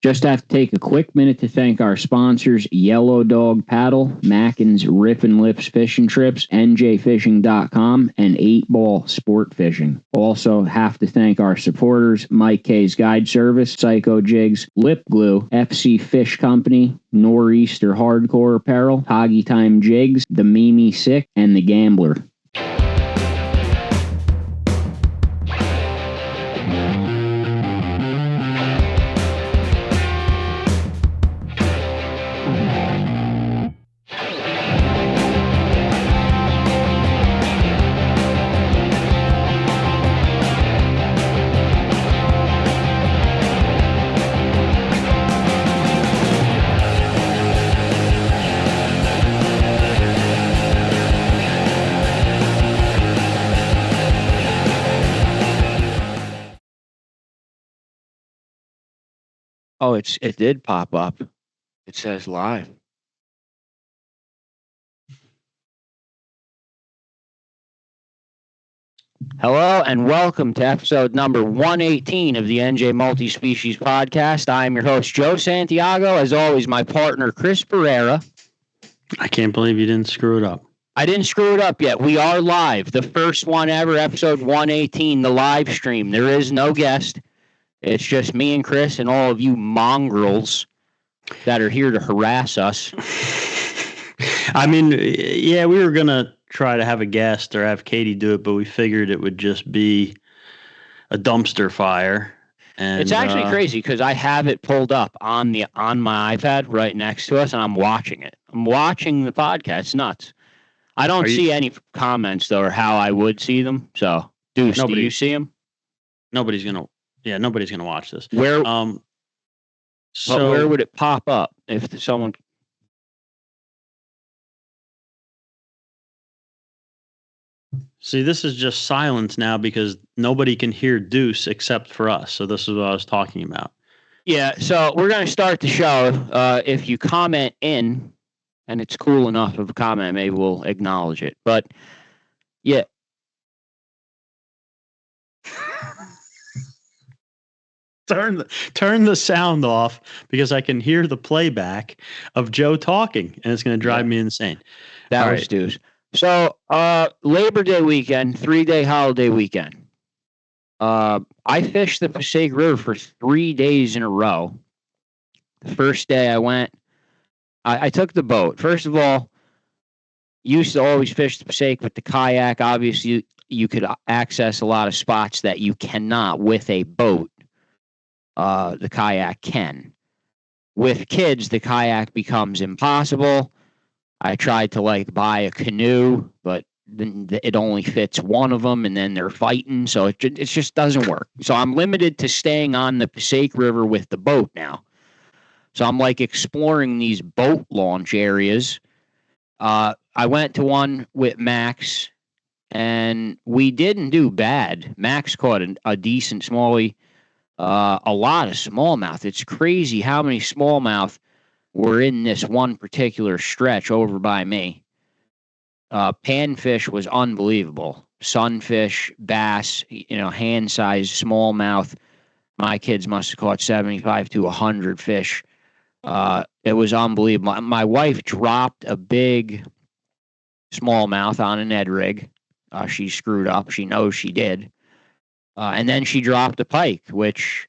Just have to take a quick minute to thank our sponsors, Yellow Dog Paddle, Mackin's Rip and Lips Fishing Trips, NJFishing.com, and 8 Ball Sport Fishing. Also have to thank our supporters, Mike K's Guide Service, Psycho Jigs, Lip Glue, FC Fish Company, Nor'easter Hardcore Apparel, Hoggy Time Jigs, The Mimi Sick, and The Gambler. Oh, it did pop up. It says live. Hello and welcome to episode number 118 of the NJ Multi-Species Podcast. I am your host, Joe Santiago. As always, my partner, Chris Pereira. I can't believe you didn't screw it up. I didn't screw it up yet. We are live. The first one ever, episode 118, the live stream. There is no guest. It's just me and Chris and all of you mongrels that are here to harass us. I mean, yeah, we were going to try to have a guest or have Katie do it, but we figured it would just be a dumpster fire. And it's actually crazy because I have it pulled up on my iPad right next to us, and I'm watching it. I'm watching the podcast. It's nuts. I don't see any comments, though, or how I would see them. So, Deuce, do you see them? Nobody's going to watch this. Where would it pop up if someone? See, this is just silence now because nobody can hear Deuce except for us. So this is what I was talking about. Yeah. So we're going to start the show. If you comment in, and it's cool enough of a comment, maybe we'll acknowledge it. But yeah. Turn the sound off because I can hear the playback of Joe talking, and it's going to drive me insane. That was Deuce. So, Labor Day weekend, 3-day holiday weekend. I fished the Passaic River for 3 days in a row. The first day I went, I took the boat. First of all, used to always fish the Passaic with the kayak. Obviously, you could access a lot of spots that you cannot with a boat. The kayak can. With kids, the kayak becomes impossible. I tried to buy a canoe, but then it only fits one of them, and then they're fighting, so it just doesn't work. So I'm limited to staying on the Passaic River with the boat now. So I'm exploring these boat launch areas. I went to one with Max, and we didn't do bad. Max caught a decent smallie. A lot of smallmouth. It's crazy how many smallmouth were in this one particular stretch over by me. Panfish was unbelievable. Sunfish, bass, hand-sized smallmouth. My kids must have caught 75 to 100 fish. It was unbelievable. My wife dropped a big smallmouth on an Ed rig. She screwed up. She knows she did. And then she dropped a pike, which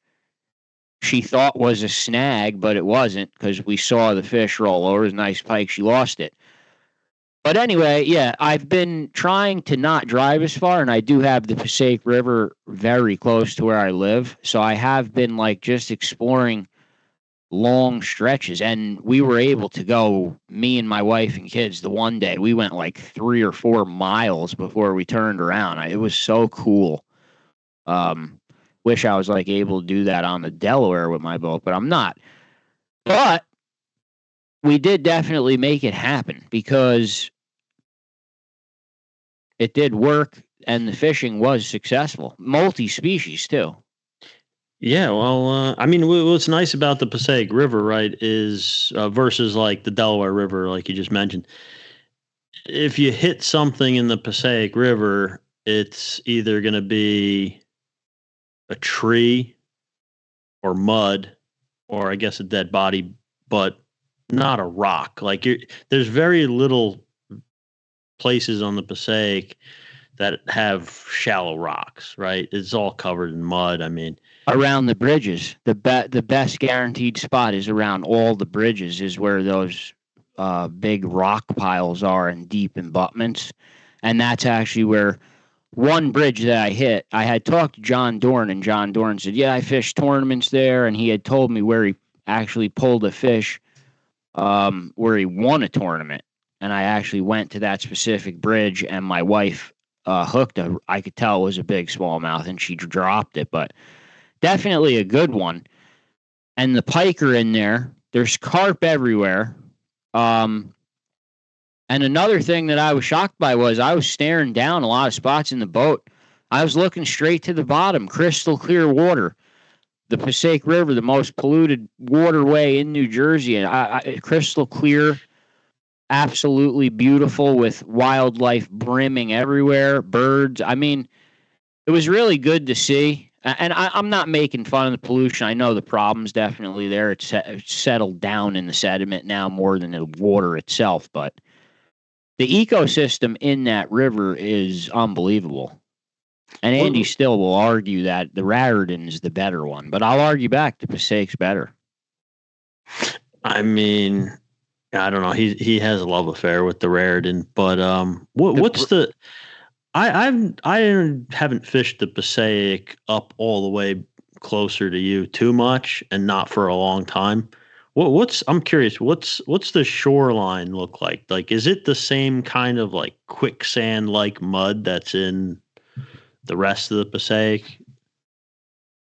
she thought was a snag, but it wasn't because we saw the fish roll over. It was a nice pike. She lost it. But anyway, yeah, I've been trying to not drive as far, and I do have the Passaic River very close to where I live. So I have been just exploring long stretches, and we were able to go, me and my wife and kids, the one day. We went 3 or 4 miles before we turned around. It was so cool. Wish I was able to do that on the Delaware with my boat, but I'm not. But we did definitely make it happen because it did work and the fishing was successful. Multi-species too. Yeah, well, I mean, what's nice about the Passaic River, right, is versus the Delaware River, like you just mentioned. If you hit something in the Passaic River, it's either going to be a tree or mud or I guess a dead body, but not a rock. Like there's very little places on the Passaic that have shallow rocks, right? It's all covered in mud. I mean, around the bridges, the best guaranteed spot is around all the bridges, is where those big rock piles are and deep embutments. And that's actually where one bridge that I hit, I had talked to John Dorn, and John Dorn said, yeah, I fished tournaments there. And he had told me where he actually pulled a fish where he won a tournament. And I actually went to that specific bridge, and my wife hooked I could tell it was a big smallmouth, and she dropped it, but definitely a good one. And the pike are in there. There's carp everywhere. And another thing that I was shocked by was I was staring down a lot of spots in the boat. I was looking straight to the bottom, crystal clear water. The Passaic River, the most polluted waterway in New Jersey, and crystal clear, absolutely beautiful, with wildlife brimming everywhere, birds. I mean, it was really good to see. And I'm not making fun of the pollution. I know the problem's definitely there. It's settled down in the sediment now more than the water itself, but the ecosystem in that river is unbelievable. And Andy still will argue that the Raritan is the better one, but I'll argue back the Passaic's better. I mean, I don't know. He has a love affair with the Raritan, but what's the? I haven't fished the Passaic up all the way closer to you too much, and not for a long time. I'm curious. What's the shoreline look like? Like, is it the same kind of like quicksand like mud that's in the rest of the Passaic?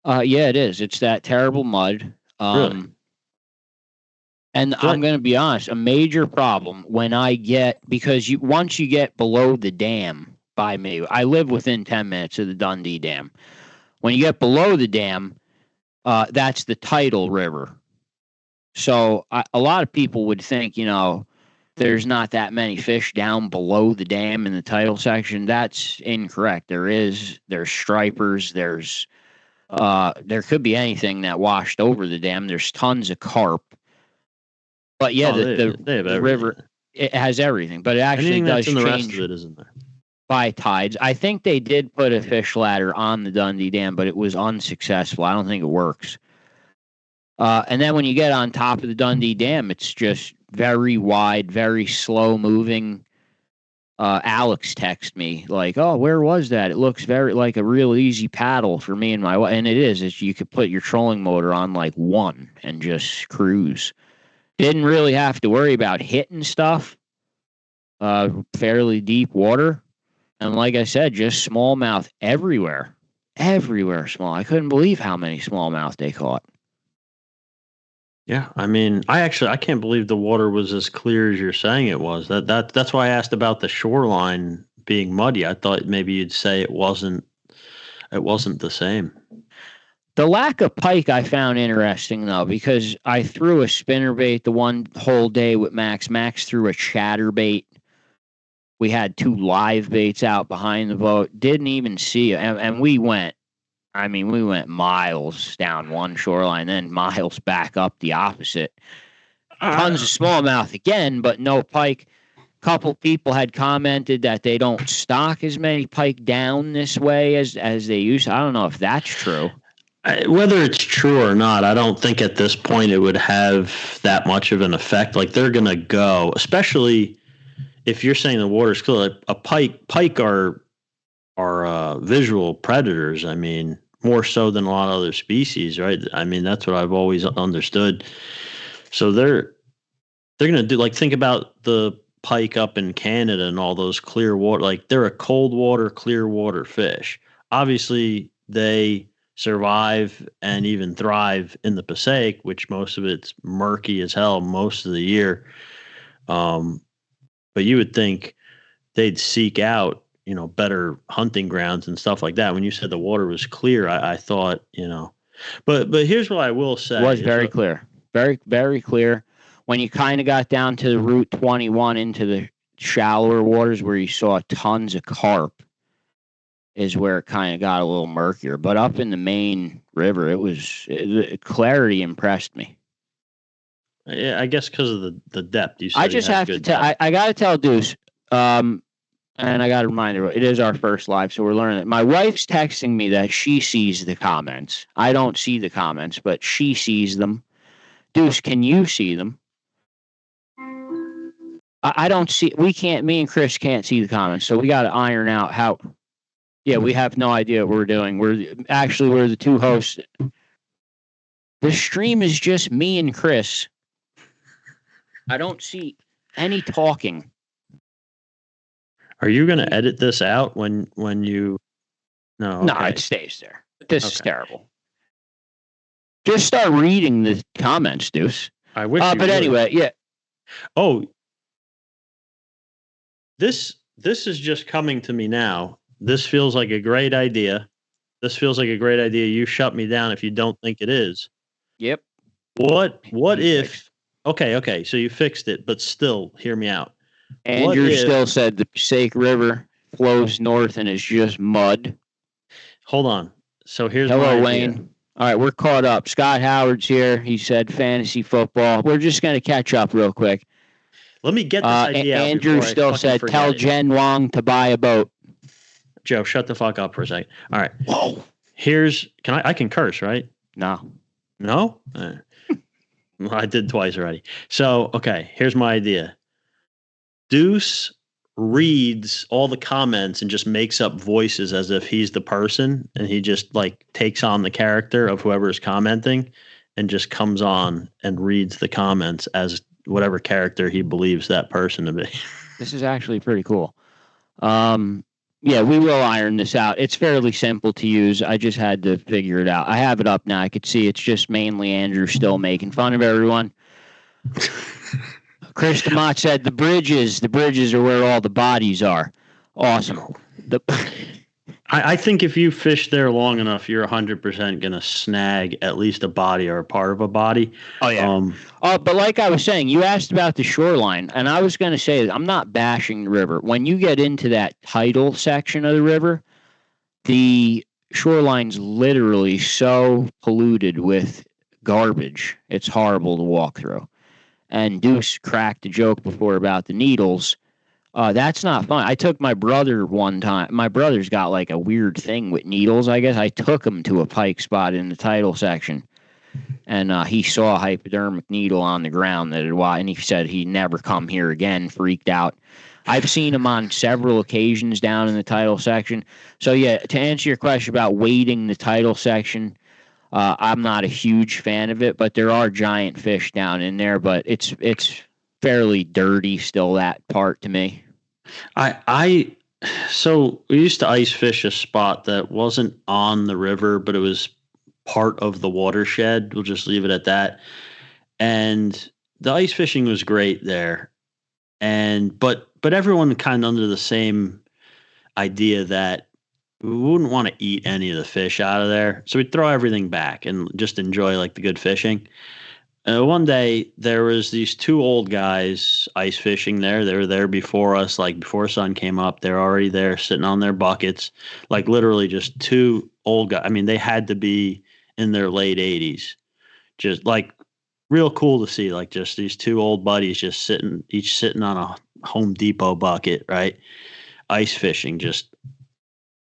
Yeah, it is. It's that terrible mud. Really? And I'm going to be honest, a major problem when I get, because once you get below the dam by me, I live within 10 minutes of the Dundee Dam. When you get below the dam, that's the tidal river. So a lot of people would think, there's not that many fish down below the dam in the tidal section. That's incorrect. There's stripers. There could be anything that washed over the dam. There's tons of carp. But yeah, the river, it has everything, but it actually does change. The rest of it isn't there by tides. I think they did put a fish ladder on the Dundee Dam, but it was unsuccessful. I don't think it works. And then when you get on top of the Dundee Dam, it's just very wide, very slow moving. Alex texted me like, "Oh, where was that? It looks very like a real easy paddle for me and my wife." And it is. You could put your trolling motor on like 1 and just cruise. Didn't really have to worry about hitting stuff. Fairly deep water. And like I said, just smallmouth everywhere. Everywhere small. I couldn't believe how many smallmouth they caught. Yeah, I mean, I can't believe the water was as clear as you're saying it was. That's why I asked about the shoreline being muddy. I thought maybe you'd say it wasn't the same. The lack of pike I found interesting, though, because I threw a spinnerbait the one whole day with Max. Max threw a chatterbait. We had 2 live baits out behind the boat. Didn't even see it. And we went miles down one shoreline, then miles back up the opposite. Tons of smallmouth again, but no pike. Couple people had commented that they don't stock as many pike down this way as they used to. I don't know if that's true. Whether it's true or not, I don't think at this point it would have that much of an effect. Like, they're going to go, especially if you're saying the water's clear. Like a pike are visual predators. I mean, more so than a lot of other species, right? I mean, that's what I've always understood. So they're going to do, like, think about the pike up in Canada and all those clear water. Like, they're a cold water, clear water fish. Obviously, they survive and even thrive in the Passaic, which most of it's murky as hell most of the year. But you would think they'd seek out, better hunting grounds and stuff like that. When you said the water was clear, I thought, but here's what I will say. It was very clear. Very, very clear. When you kind of got down to the Route 21 into the shallower waters where you saw tons of carp is where it kind of got a little murkier. But up in the main river, the clarity impressed me. Yeah, I guess because of the depth. You said I just have to tell. I got to tell Deuce. And I got to remind her, it is our first live, so we're learning it. My wife's texting me that she sees the comments. I don't see the comments, but she sees them. Deuce, can you see them? I don't see. We can't. Me and Chris can't see the comments, so we got to iron out how. Yeah, we have no idea what we're doing. We're the two hosts. The stream is just me and Chris. I don't see any talking. Are you going to edit this out when you? No. No, it stays there. This is terrible. Just start reading the comments, Deuce. I wish. But would. Anyway, yeah. Oh, this is just coming to me now. This feels like a great idea. You shut me down if you don't think it is. Yep. What if? Okay. So you fixed it, but still, hear me out. Andrew still said the Passaic River flows north and is just mud. Hold on. So here's Hello, Wayne. All right, we're caught up. Scott Howard's here. He said fantasy football. We're just going to catch up real quick. Let me get this idea out. Andrew still said, tell Jen Wong to buy a boat. Joe, shut the fuck up for a second. All right. Whoa. I can curse, right? No? Well, I did twice already. So, okay, here's my idea. Deuce reads all the comments and just makes up voices as if he's the person, and he just like takes on the character of whoever is commenting and just comes on and reads the comments as whatever character he believes that person to be. This is actually pretty cool. Yeah, we will iron this out. It's fairly simple to use. I just had to figure it out. I have it up now. I could see it's just mainly Andrew still making fun of everyone. Chris DeMott said the bridges are where all the bodies are. Awesome. I think if you fish there long enough, you're 100% going to snag at least a body or a part of a body. Oh, yeah. But like I was saying, you asked about the shoreline, and I was going to say, I'm not bashing the river. When you get into that tidal section of the river, the shoreline's literally so polluted with garbage. It's horrible to walk through. And Deuce cracked a joke before about the needles. That's not fun. I took my brother one time. My brother's got like a weird thing with needles, I guess. I took him to a pike spot in the tidal section, and he saw a hypodermic needle on the ground and he said he'd never come here again, freaked out. I've seen him on several occasions down in the tidal section. So, yeah, to answer your question about wading the tidal section, I'm not a huge fan of it, but there are giant fish down in there, but it's fairly dirty still, that part to me. So we used to ice fish a spot that wasn't on the river, but it was part of the watershed. We'll just leave it at that. And the ice fishing was great there. But everyone kind of under the same idea that we wouldn't want to eat any of the fish out of there. So we'd throw everything back and just enjoy like the good fishing. One day there was these two old guys ice fishing there. They were there before us, like before sun came up. They're already there sitting on their buckets, like literally just two old guys. I mean, they had to be in their late 80s. Just like real cool to see, like just these two old buddies just each sitting on a Home Depot bucket, right? Ice fishing, just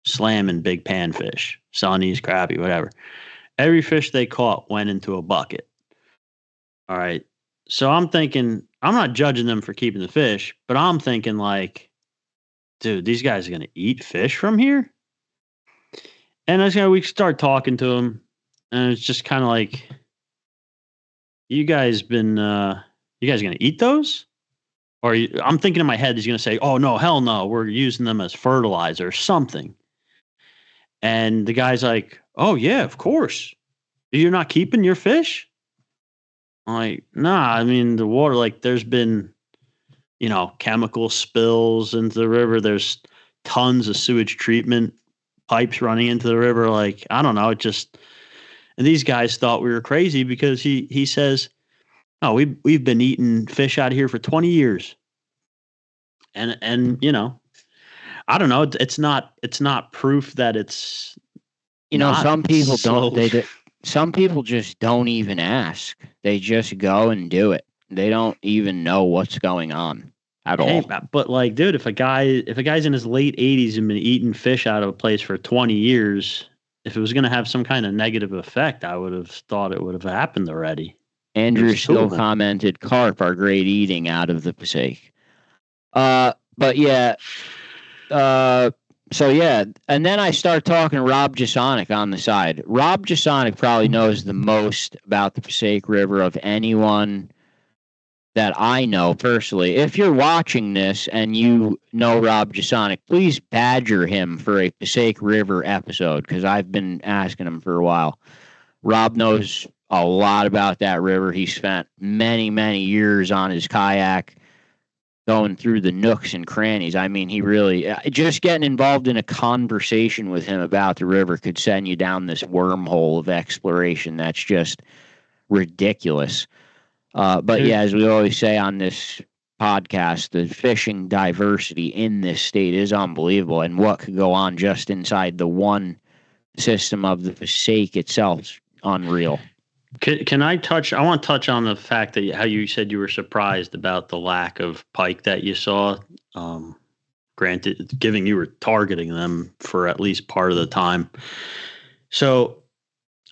slamming big panfish, sunnies, crappie, whatever. Every fish they caught went into a bucket. All right. So I'm thinking, I'm not judging them for keeping the fish, but I'm thinking like, dude, these guys are going to eat fish from here? And we start talking to them, and it's just kind of like, you guys going to eat those? Or I'm thinking in my head, he's going to say, oh, no, hell no, we're using them as fertilizer or something. And the guy's like, oh, yeah, of course. You're not keeping your fish? I'm like, nah, I mean, the water, like there's been, chemical spills into the river. There's tons of sewage treatment pipes running into the river. Like, I don't know. And these guys thought we were crazy because he says, oh, we've been eating fish out of here for 20 years. And I don't know. It's not proof that it's, some people don't, some people just don't even ask. They just go and do it. even know what's going on at all. But like, dude, if a guy's in his late 80s and been eating fish out of a place for 20 years, if it was going to have some kind of negative effect, I would have thought it would have happened already. Andrew still commented, carp are great eating out of the Passaic. But yeah, so yeah, and then I start talking to Rob Jasonic on the side. Rob Jasonic probably knows the most about the Passaic River of anyone that I know personally. If you're watching this and you know Rob Jasonic, please badger him for a Passaic River episode, because I've been asking him for a while. Rob knows a lot about that river. He spent many, many years on his kayak going through the nooks and crannies. I mean, he really, just getting involved in a conversation with him about the river could send you down this wormhole of exploration that's just ridiculous. But yeah, as we always say on this podcast, the fishing diversity in this state is unbelievable, and what could go on just inside the one system of the Passaic itself is unreal. Can I touch? I want to touch on the fact that how you said you were surprised about the lack of pike that you saw. Granted, given you were targeting them for at least part of the time. So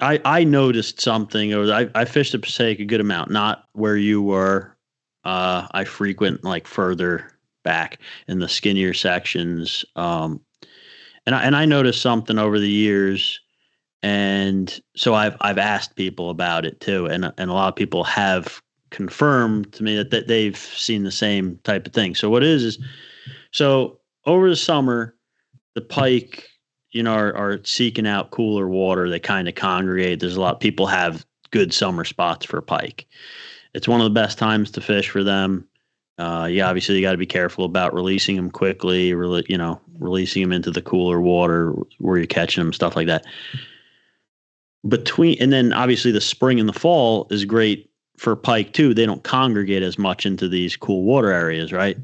I noticed something. I fished the Passaic a good amount, not where you were. I frequent like further back in the skinnier sections. And I noticed something over the years. And so I've asked people about it too, and a lot of people have confirmed to me that they've seen the same type of thing. So what is so over the summer, the pike, are seeking out cooler water. They kind of congregate. There's a lot of people have good summer spots for pike. It's one of the best times to fish for them. Obviously you got to be careful about releasing them quickly, releasing them into the cooler water where you're catching them, stuff like that. And then obviously the spring and the fall is great for pike too. They don't congregate as much into these cool water areas, right?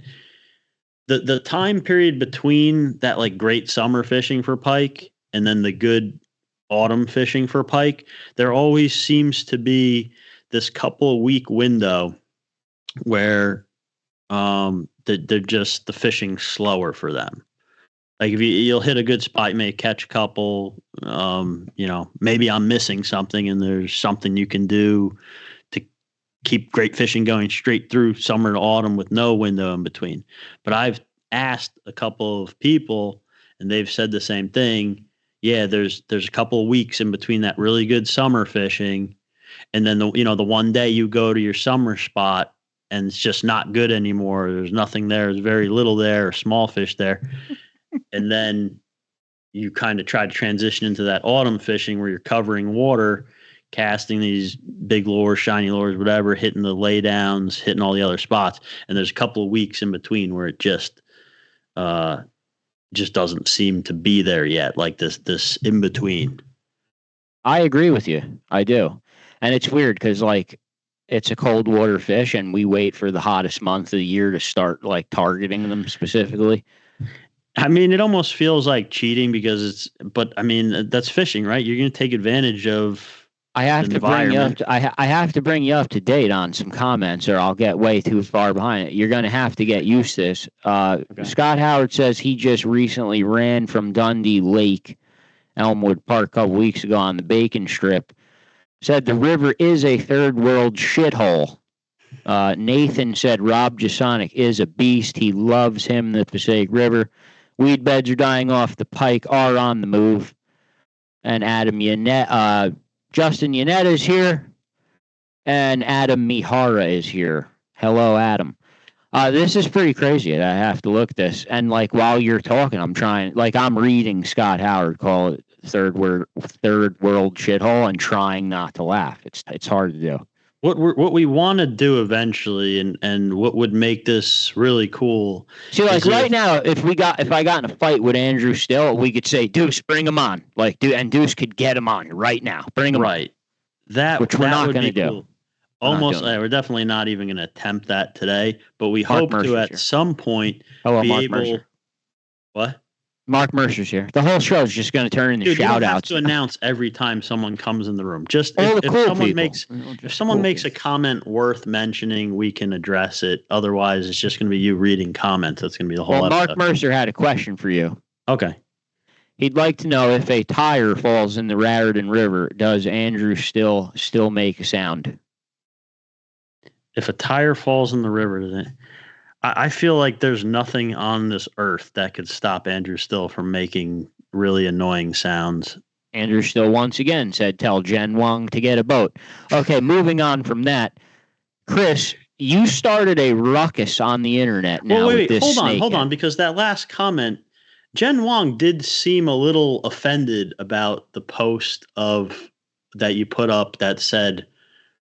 The time period between that like great summer fishing for pike and then the good autumn fishing for pike, there always seems to be this couple of week window where they're just the fishing slower for them. Like if you'll hit a good spot, you may catch a couple, maybe I'm missing something and there's something you can do to keep great fishing going straight through summer to autumn with no window in between. But I've asked a couple of people and they've said the same thing. Yeah, there's a couple of weeks in between that really good summer fishing. And then the one day you go to your summer spot and it's just not good anymore. There's nothing there. There's very little there, or small fish there. And then you kind of try to transition into that autumn fishing where you're covering water, casting these big lures, shiny lures, whatever, hitting the laydowns, hitting all the other spots. And there's a couple of weeks in between where it just doesn't seem to be there yet, like this in between. I agree with you. I do. And it's weird because like it's a cold water fish and we wait for the hottest month of the year to start like targeting them specifically. I mean, it almost feels like cheating because but I mean, that's fishing, right? You're going to take advantage of. I have to bring you up. I have to bring you up to date on some comments, or I'll get way too far behind it. You're going to have to get used to this. Okay. Scott Howard says he just recently ran from Dundee Lake, Elmwood Park, a couple weeks ago on the Bacon Strip. Said the river is a third world shithole. Nathan said Rob Jasonic is a beast. He loves him, the Passaic River. Weed beds are dying off. The pike are on the move. And Justin Yanetta is here. And Adam Mihara is here. Hello, Adam. This is pretty crazy. I have to look at this. And like while you're talking, I'm reading Scott Howard call it third world shithole and trying not to laugh. It's hard to do. What we want to do eventually, and what would make this really cool. See, like right now, if I got in a fight with Andrew Still, we could say, Deuce, bring him on. And Deuce could get him on right now. Bring him on. Which we're not going to do. Cool. Almost, we're definitely not even going to attempt that today. But we hope to at some point be able. What? Mark Mercer's here. The whole show is just going to turn into Dude, you don't have shout-outs. to announce every time someone comes in the room. Just All the if cool someone people. makes You know, just if someone cool makes a people. comment worth mentioning, we can address it. Otherwise, it's just going to be you reading comments. That's going to be the whole Well, episode. Mark Mercer had a question for you. Okay. He'd like to know if a tire falls in the Raritan River, does Andrew still make a sound? If a tire falls in the river, then I feel like there's nothing on this earth that could stop Andrew Still from making really annoying sounds. Andrew Still once again said, tell Jen Wong to get a boat. Okay, moving on from that. Chris, you started a ruckus on the internet now with this hold on, because that last comment, Jen Wong did seem a little offended about the post that you put up that said,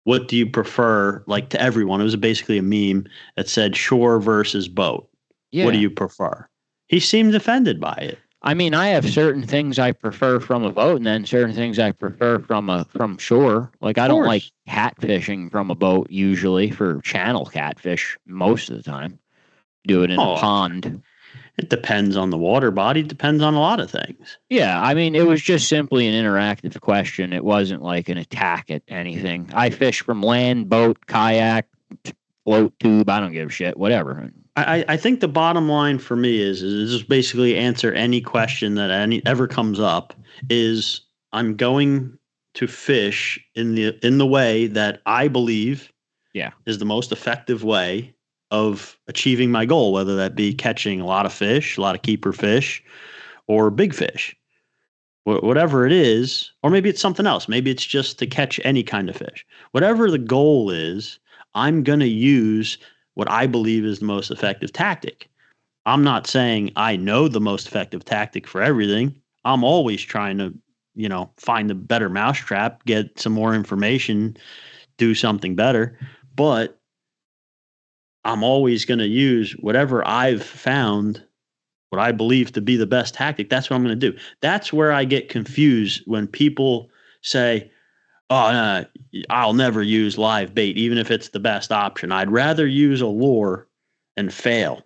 what do you prefer, like to everyone? It was basically a meme that said shore versus boat. Yeah. What do you prefer? He seemed offended by it. I mean, I have certain things I prefer from a boat, and then certain things I prefer from shore. Like I don't like catfishing from a boat usually for channel catfish most of the time. Do it in a pond. It depends on the water body. It depends on a lot of things. Yeah, I mean, it was just simply an interactive question. It wasn't like an attack at anything. I fish from land, boat, kayak, float tube. I don't give a shit. Whatever. I think the bottom line for me is just basically answer any question that ever comes up. Is I'm going to fish in the way that I believe is the most effective way of achieving my goal, whether that be catching a lot of fish, a lot of keeper fish, or big fish, whatever it is, or maybe it's something else. Maybe it's just to catch any kind of fish. Whatever the goal is, I'm going to use what I believe is the most effective tactic. I'm not saying I know the most effective tactic for everything. I'm always trying to, find the better mousetrap, get some more information, do something better. But I'm always going to use whatever I've found, what I believe to be the best tactic. That's what I'm going to do. That's where I get confused when people say, oh, no, I'll never use live bait, even if it's the best option. I'd rather use a lure and fail.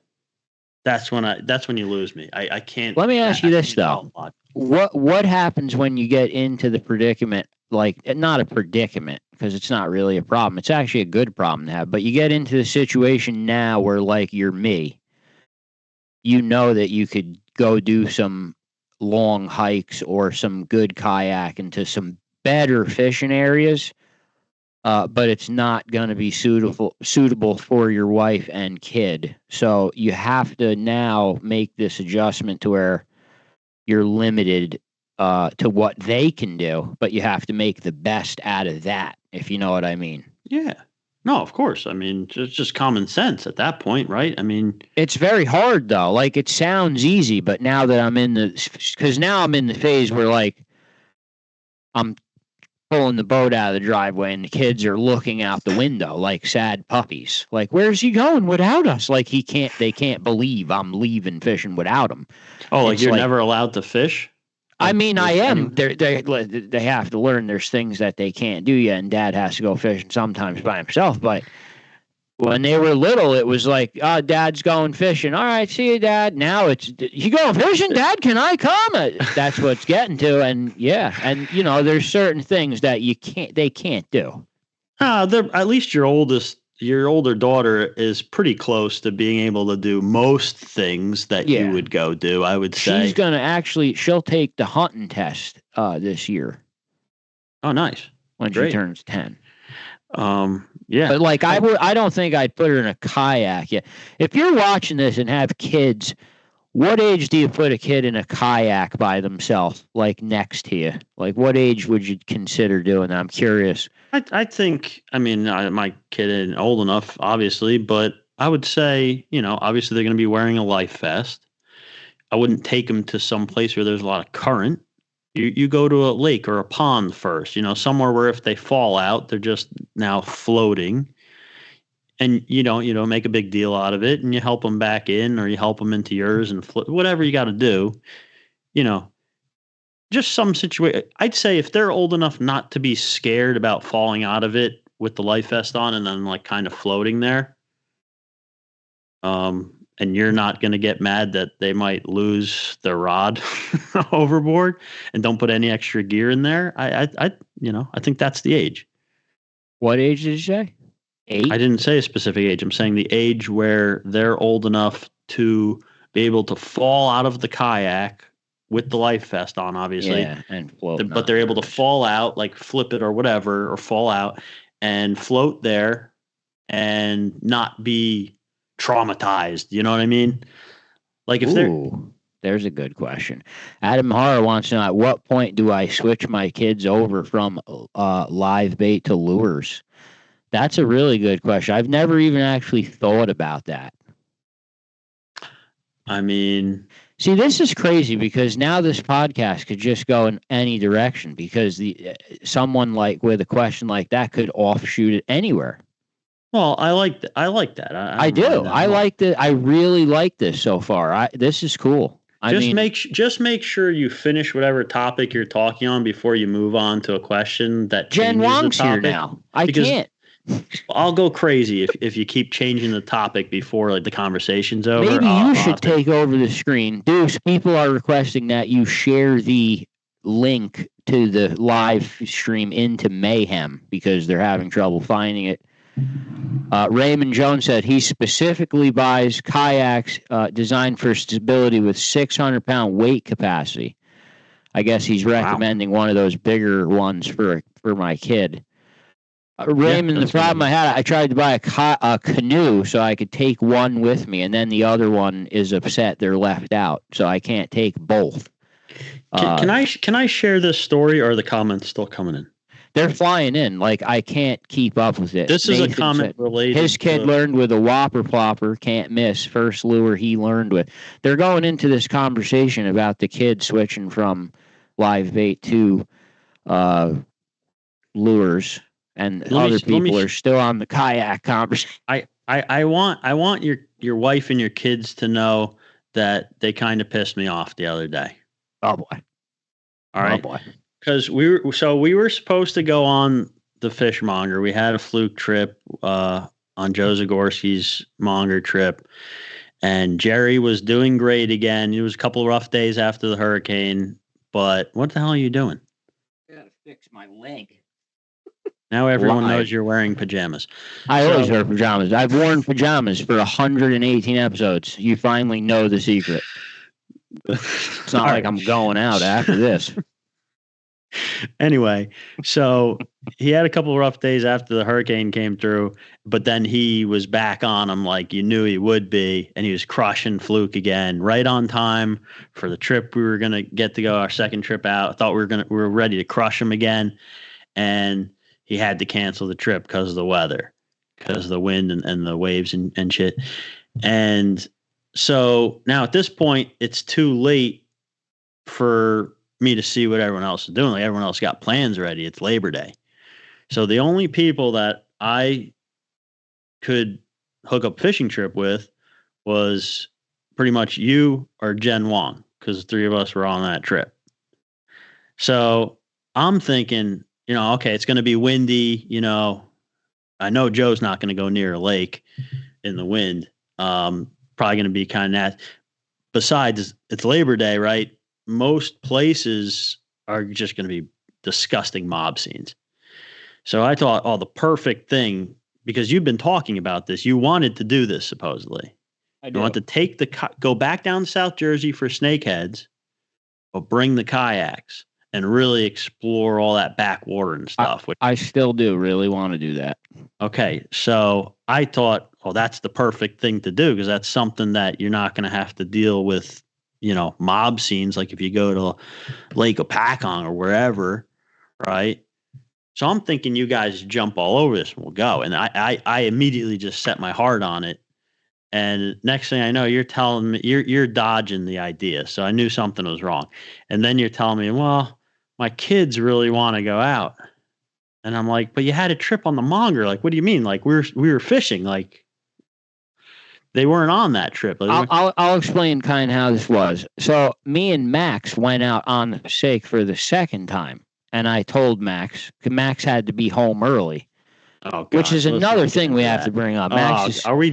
That's when you lose me. I can't. Let me ask you this though. What happens when you get into the predicament? Like, not a predicament, because it's not really a problem. It's actually a good problem to have. But you get into the situation now where, like, you're me. You know that you could go do some long hikes or some good kayak into some better fishing areas, but it's not going to be suitable for your wife and kid. So you have to now make this adjustment to where you're limited to what they can do, but you have to make the best out of that, if you know what I mean. Yeah. No, of course. I mean, it's just common sense at that point, right? I mean, it's very hard though. Like, it sounds easy, but now that I'm in the phase where, like, I'm pulling the boat out of the driveway and the kids are looking out the window like sad puppies. Like, where's he going without us? Like, they can't believe I'm leaving fishing without him. Oh, like you're never allowed to fish? I mean, I am. They have to learn there's things that they can't do yet, and Dad has to go fishing sometimes by himself. But when they were little, it was like, oh, Dad's going fishing. All right, see you, Dad. Now it's, you going fishing, Dad? Can I come? That's what it's getting to. And yeah, and there's certain things that they can't do. At least your older daughter is pretty close to being able to do most things that you would go do, I would say. She'll take the hunting test this year. Oh, nice. When she turns 10. Yeah. But like I don't think I'd put her in a kayak yet. If you're watching this and have kids, what age do you put a kid in a kayak by themselves, like next to you? Like, what age would you consider doing that? I'm curious. I think, my kid isn't old enough, obviously, but I would say, obviously they're going to be wearing a life vest. I wouldn't take them to some place where there's a lot of current. You go to a lake or a pond first, somewhere where if they fall out, they're just now floating. And you don't make a big deal out of it, and you help them back in, or you help them into yours, and whatever you got to do, just some situation. I'd say if they're old enough not to be scared about falling out of it with the life vest on and then like kind of floating there, and and you're not going to get mad that they might lose their rod overboard and don't put any extra gear in there. I think that's the age. What age did you say? 8? I didn't say a specific age. I'm saying the age where they're old enough to be able to fall out of the kayak with the life vest on, obviously. Yeah, and float. But they're able to fall out, like flip it or whatever, or fall out and float there and not be traumatized. You know what I mean? Like if there's a good question. Adam Harr wants to know, at what point do I switch my kids over from live bait to lures? That's a really good question. I've never even actually thought about that. I mean, see, this is crazy because now this podcast could just go in any direction because someone like with a question like that could offshoot it anywhere. Well, I like that. I do. I like that. I really like this so far. This is cool. Just make sure you finish whatever topic you're talking on before you move on to a question that Jen Wong's here now. I can't. I'll go crazy if you keep changing the topic before like the conversation's over. Maybe you should take over the screen. Deuce, people are requesting that you share the link to the live stream into Mayhem because they're having trouble finding it. Raymond Jones said he specifically buys kayaks designed for stability with 600-pound weight capacity. I guess he's recommending one of those bigger ones for my kid. Raymond, the problem I had, I tried to buy a canoe so I could take one with me, and then the other one is upset they're left out, so I can't take both. Can I share this story, or are the comments still coming in? They're flying in. Like, I can't keep up with it. This is a comment related. His kid learned with a whopper plopper, can't miss, first lure he learned with. They're going into this conversation about the kid switching from live bait to lures. And other people are still on the kayak conversation. I want your wife and your kids to know that they kind of pissed me off the other day. Oh boy! All right, boy. Because we were supposed to go on the fishmonger. We had a Fluke trip on Joe Zagorski's monger trip, and Jerry was doing great again. It was a couple of rough days after the hurricane, but what the hell are you doing? I gotta fix my leg. Now everyone knows you're wearing pajamas. I always wear pajamas. I've worn pajamas for 118 episodes. You finally know the secret. It's not like I'm going out after this. Anyway, so he had a couple of rough days after the hurricane came through, but then he was back on him like you knew he would be, and he was crushing Fluke again, right on time for the trip we were going to get to go, our second trip out. I thought we were ready to crush him again, and he had to cancel the trip because of the weather, because of the wind and the waves and shit. And so now at this point, it's too late for me to see what everyone else is doing. Like everyone else got plans ready. It's Labor Day. So the only people that I could hook up a fishing trip with was pretty much you or Jen Wong, because the three of us were on that trip. So I'm thinking, okay, it's going to be windy. I know Joe's not going to go near a lake in the wind. Probably going to be kind of nasty. Besides, it's Labor Day, right? Most places are just going to be disgusting mob scenes. So I thought, the perfect thing, because you've been talking about this. You wanted to do this, supposedly. I want to go back down to South Jersey for Snakeheads, but bring the kayaks and really explore all that backwater and stuff. I still do really want to do that. Okay, so I thought, that's the perfect thing to do, because that's something that you're not going to have to deal with, mob scenes like if you go to Lake Opakong or wherever, right? So I'm thinking you guys jump all over this and we'll go. And I immediately just set my heart on it. And next thing I know, you're telling me you're dodging the idea. So I knew something was wrong. And then you're telling me, well, my kids really want to go out. And I'm like, but you had a trip on the monger. Like, what do you mean? Like we were fishing. Like they weren't on that trip. Like, I'll explain kind of how this was. So me and Max went out on the Passaic for the second time. And I told Max had to be home early. Oh, God, which is another thing we have to bring up. Max are we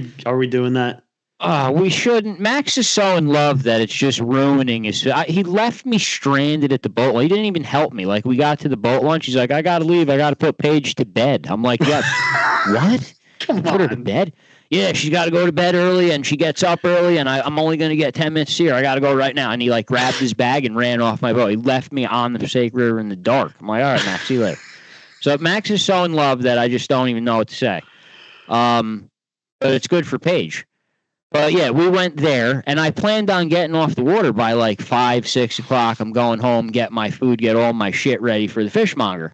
doing that? We shouldn't. Max is so in love that it's just ruining his. He left me stranded at the boat. He didn't even help me. Like, we got to the boat launch. He's like, I got to leave. I got to put Paige to bed. I'm like, yeah, what? Put her to bed? Yeah, she's got to go to bed early, and she gets up early, and I'm only going to get 10 minutes here. I got to go right now. And he, like, grabbed his bag and ran off my boat. He left me on the Passaic River in the dark. I'm like, all right, Max, see you later. So Max is so in love that I just don't even know what to say. But it's good for Paige. But yeah, we went there, and I planned on getting off the water by like 5, 6 o'clock. I'm going home, get my food, get all my shit ready for the fishmonger.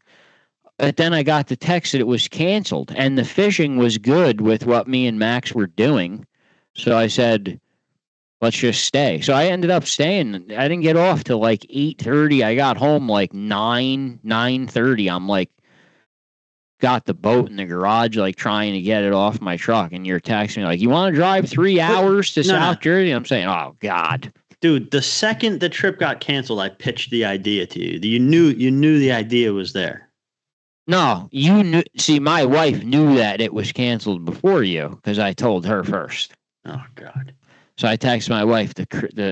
But then I got the text that it was canceled, and the fishing was good with what me and Max were doing. So I said, let's just stay. So I ended up staying. I didn't get off till like 8:30. I got home like 9:30. I'm like, got the boat in the garage, like trying to get it off my truck, and you're texting me like, you want to drive 3 hours to South Jersey? I'm saying, oh God, dude. The second the trip got canceled, I pitched the idea to you. You knew the idea was there. No, you knew. See, my wife knew that it was canceled before you because I told her first. Oh God. So I texted my wife.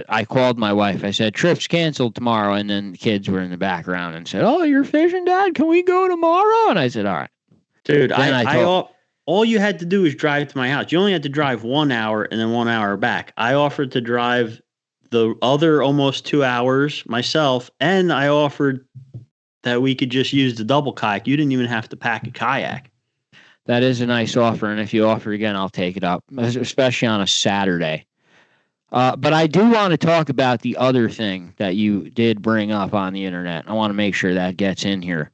I called my wife. I said, trip's canceled tomorrow, and then the kids were in the background and said, oh, you're fishing, Dad? Can we go tomorrow? And I said, all right. Dude, all you had to do was drive to my house. You only had to drive 1 hour and then 1 hour back. I offered to drive the other almost 2 hours myself, and I offered that we could just use the double kayak. You didn't even have to pack a kayak. That is a nice offer, and if you offer again, I'll take it up, especially on a Saturday. But I do want to talk about the other thing that you did bring up on the internet. I want to make sure that gets in here.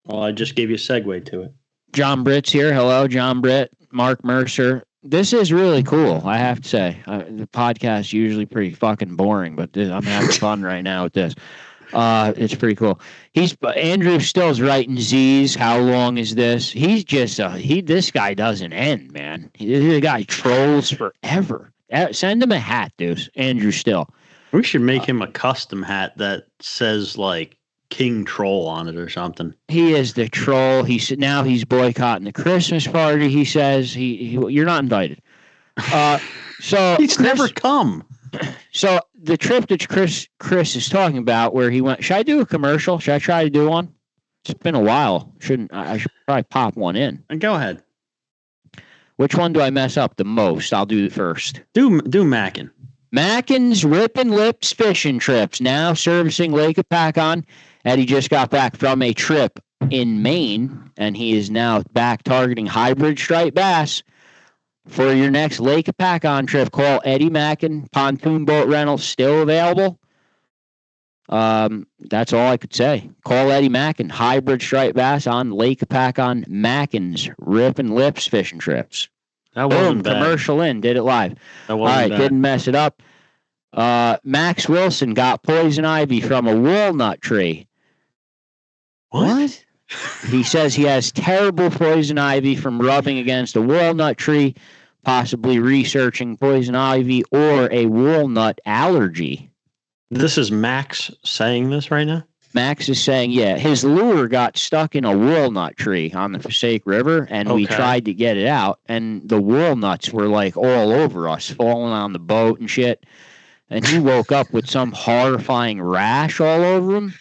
Well, I just gave you a segue to it. John Britt's here. Hello, John Britt, Mark Mercer. This is really cool, I have to say. The podcast is usually pretty fucking boring, but I'm having fun right now with this. It's pretty cool. Andrew still's writing Z's. How long is this? He's just this guy doesn't end, man. The guy trolls forever. Send him a hat, dude. Andrew Still. We should make him a custom hat that says like King Troll on it or something. He is the troll. Now he's boycotting the Christmas party. He says you're not invited. So he's never come. So the trip that Chris is talking about, where he went, should I do a commercial? Should I try to do one? It's been a while. I should probably pop one in. And go ahead. Which one do I mess up the most? I'll do it first. Do Mackin. Mackin's Rippin' Lips fishing trips, now servicing Lake Apacon. Eddie just got back from a trip in Maine, and he is now back targeting hybrid striped bass. For your next Lake Apacon trip, call Eddie Mackin. Pontoon boat rental still available. That's all I could say. Call Eddie Mackin. Hybrid striped bass on Lake Apacon. Mackin's Rippin' Lips fishing trips. That wasn't bad. Commercial in. Did it live. That wasn't all right, bad. Didn't mess it up. Max Wilson got poison ivy from a walnut tree. What? He says he has terrible poison ivy from rubbing against a walnut tree, possibly researching poison ivy or a walnut allergy. This is Max saying this right now? Max is saying, yeah, his lure got stuck in a walnut tree on the Passaic River, and we tried to get it out, and the walnuts were like all over us, falling on the boat and shit. And he woke up with some horrifying rash all over him.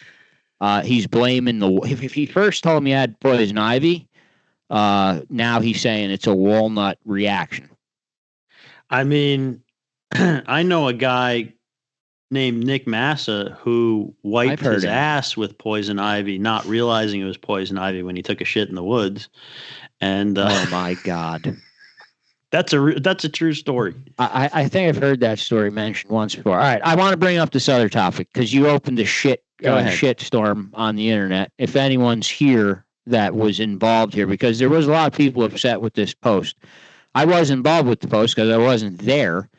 He's blaming if he first told me I had poison ivy, now he's saying it's a walnut reaction. I mean, I know a guy named Nick Massa who wiped his ass with poison ivy, not realizing it was poison ivy when he took a shit in the woods. And oh my God. That's a true story. I think I've heard that story mentioned once before. All right, I want to bring up this other topic because you opened the shit storm on the internet. If anyone's here that was involved here, because there was a lot of people upset with this post. I was involved with the post because I wasn't there,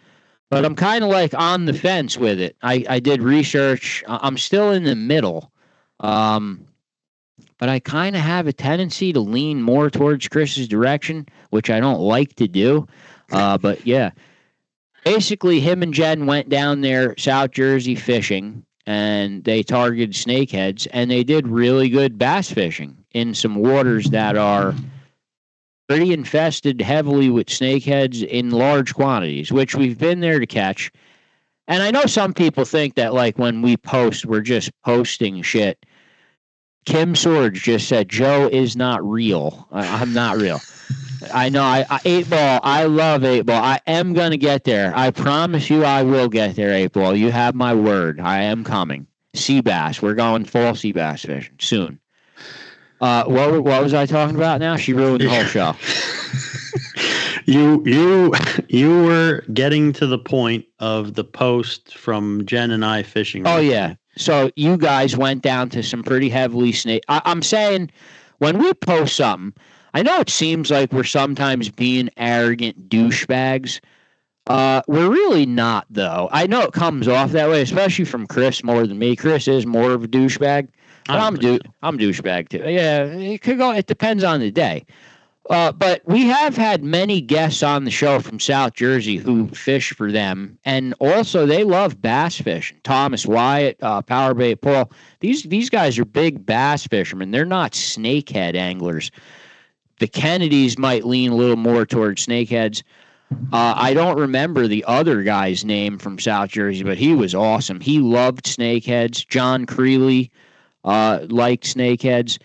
but I'm kind of like on the fence with it. I did research. I'm still in the middle, but I kind of have a tendency to lean more towards Chris's direction, which I don't like to do. But yeah, basically him and Jen went down there, South Jersey fishing, and they targeted snakeheads, and they did really good bass fishing in some waters that are pretty infested heavily with snakeheads in large quantities, which we've been there to catch. And I know some people think that, like, when we post, we're just posting shit. Kim Swords just said, Joe is not real. I'm not real. I know. I 8-Ball. I love 8-Ball. I am going to get there. I promise you I will get there, 8-Ball. You have my word. I am coming. Sea bass. We're going fall sea bass fishing soon. What was I talking about now? She ruined the whole show. You were getting to the point of the post from Jen and I fishing. Oh, yeah. So you guys went down to some pretty heavily snake. I'm saying when we post something, I know it seems like we're sometimes being arrogant douchebags. We're really not, though. I know it comes off that way, especially from Chris more than me. Chris is more of a douchebag. But I'm douchebag too. Yeah, it could go. It depends on the day. But we have had many guests on the show from South Jersey who fish for them, and also they love bass fishing. Thomas Wyatt, Powerbait Paul. These guys are big bass fishermen. They're not snakehead anglers. The Kennedys might lean a little more towards snakeheads. I don't remember the other guy's name from South Jersey, but he was awesome. He loved snakeheads. John Creeley liked snakeheads.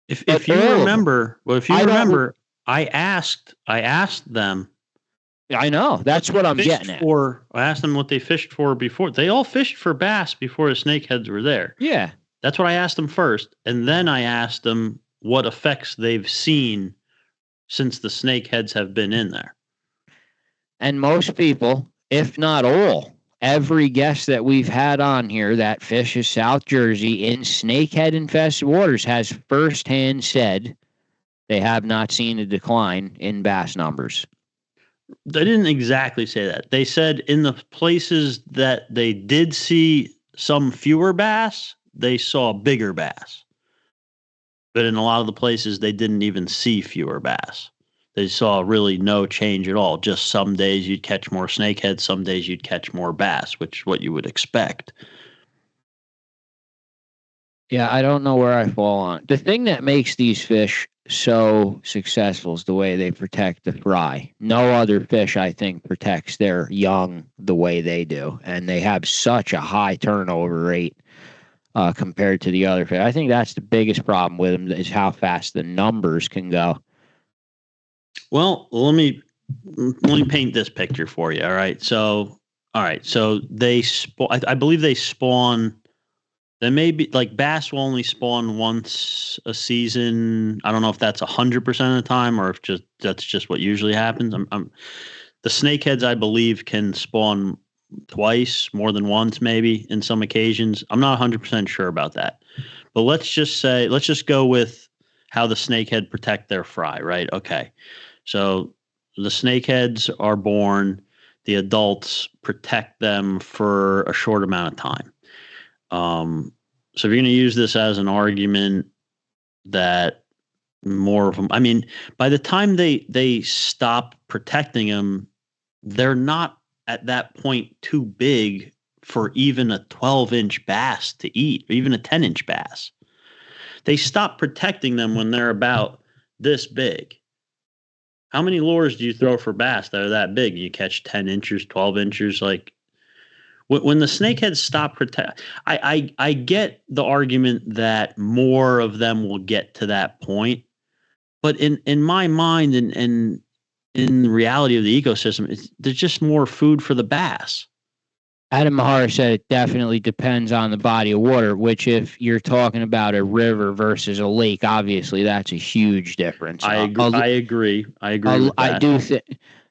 If you remember, I asked them. I know. That's what I'm getting at. I asked them what they fished for before. They all fished for bass before the snakeheads were there. Yeah. That's what I asked them first. And then I asked them what effects they've seen since the snakeheads have been in there. And most people, if not all, every guest that we've had on here that fishes South Jersey in snakehead-infested waters has firsthand said they have not seen a decline in bass numbers. They didn't exactly say that. They said in the places that they did see some fewer bass, they saw bigger bass. But in a lot of the places, they didn't even see fewer bass. They saw really no change at all. Just some days you'd catch more snakeheads, some days you'd catch more bass, which is what you would expect. Yeah, I don't know where I fall on. The thing that makes these fish so successful is the way they protect the fry. No other fish, I think, protects their young the way they do. And they have such a high turnover rate compared to the other fish. I think that's the biggest problem with them is how fast the numbers can go. Well, let me paint this picture for you. All right. So they I believe they spawn. Then maybe like bass will only spawn once a season. I don't know if that's 100% of the time or if that's just what usually happens. The snakeheads, I believe, can spawn twice, more than once, maybe in some occasions. I'm not 100% sure about that, but let's just go with how the snakehead protect their fry, right? Okay. So the snakeheads are born, the adults protect them for a short amount of time. So if you're going to use this as an argument that more of them, I mean, by the time they stop protecting them, they're not at that point too big for even a 12-inch bass to eat, or even a 10-inch bass. They stop protecting them when they're about this big. How many lures do you throw for bass that are that big? You catch 10 inches, 12 inches. Like when the snakeheads stop I get the argument that more of them will get to that point. But in my mind and in the reality of the ecosystem, there's just more food for the bass. Adam Mahar said it definitely depends on the body of water, which if you're talking about a river versus a lake, obviously that's a huge difference. I agree. With that. I do think.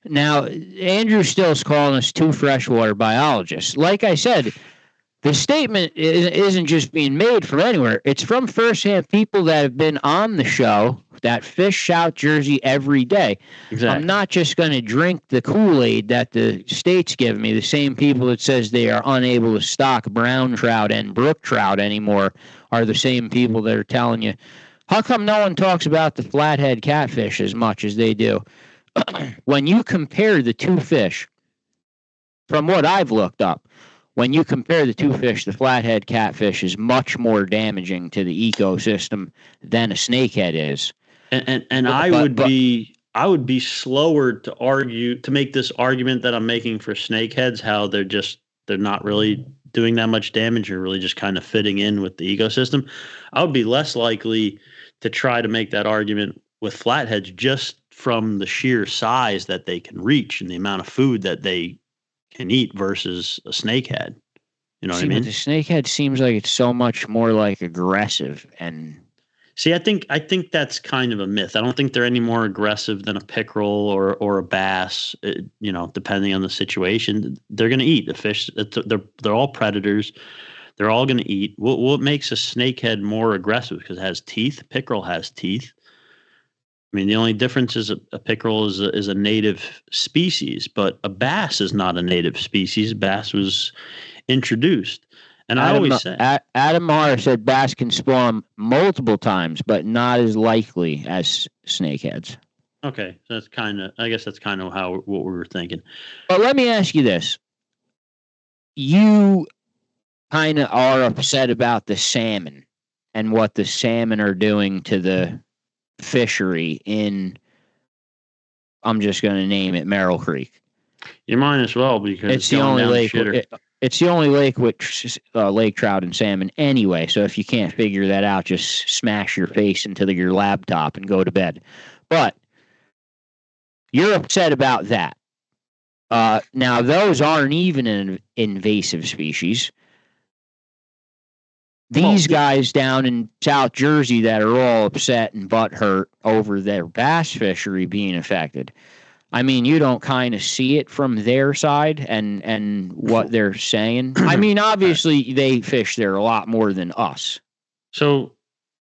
Now, Andrew Still's calling us two freshwater biologists. Like I said, the statement isn't just being made from anywhere. It's from firsthand people that have been on the show that fish South Jersey every day. Exactly. I'm not just going to drink the Kool-Aid that the states give me. The same people that says they are unable to stock brown trout and brook trout anymore are the same people that are telling you, how come no one talks about the flathead catfish as much as they do? When you compare the two fish, from what I've looked up, when you compare the two fish, the flathead catfish is much more damaging to the ecosystem than a snakehead is. And I would be slower to make this argument that I'm making for snakeheads, how they're not really doing that much damage and really just kind of fitting in with the ecosystem. I would be less likely to try to make that argument with flatheads just from the sheer size that they can reach and the amount of food that they can eat versus a snakehead. You know what I mean? But the snakehead seems like it's so much more like aggressive and. See, I think that's kind of a myth. I don't think they're any more aggressive than a pickerel or a bass. Depending on the situation, they're going to eat the fish. They're all predators. They're all going to eat. What makes a snakehead more aggressive? Because it has teeth. Pickerel has teeth. I mean, the only difference is a pickerel is a native species, but a bass is not a native species. Bass was introduced. And I always say, Adam Maher said bass can spawn multiple times, but not as likely as snakeheads. Okay, so I guess that's kind of what we were thinking. But let me ask you this: you kind of are upset about the salmon and what the salmon are doing to the fishery in. I'm just going to name it Merrill Creek. You might as well, because it's the only lake. It's the only lake with lake trout and salmon anyway. So if you can't figure that out, just smash your face into your laptop and go to bed. But you're upset about that. Now, those aren't even an invasive species. These guys down in South Jersey that are all upset and butthurt over their bass fishery being affected. I mean, you don't kind of see it from their side and what they're saying. I mean, obviously, they fish there a lot more than us. So,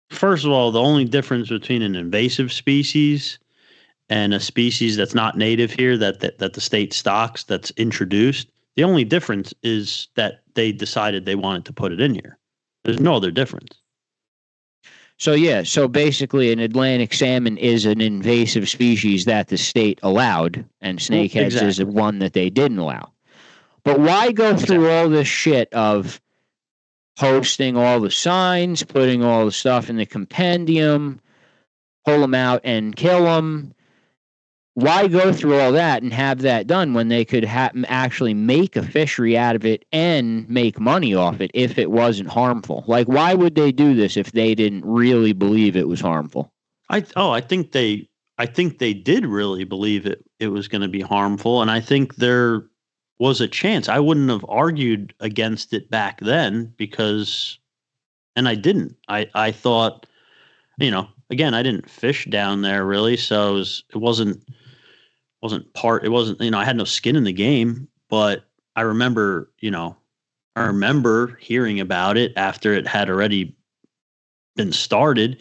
first of all, the only difference between an invasive species and a species that's not native here, that the state stocks, that's introduced, the only difference is that they decided they wanted to put it in here. There's no other difference. So basically an Atlantic salmon is an invasive species that the state allowed, and snakeheads is one that they didn't allow. But why go through all this shit of posting all the signs, putting all the stuff in the compendium, pull them out and kill them? Why go through all that and have that done when they could actually make a fishery out of it and make money off it if it wasn't harmful? Like, why would they do this if they didn't really believe it was harmful? I think they did really believe it was going to be harmful, and I think there was a chance. I wouldn't have argued against it back then and I didn't. I thought, again, I didn't fish down there really, so it wasn't, I had no skin in the game, but I remember hearing about it after it had already been started.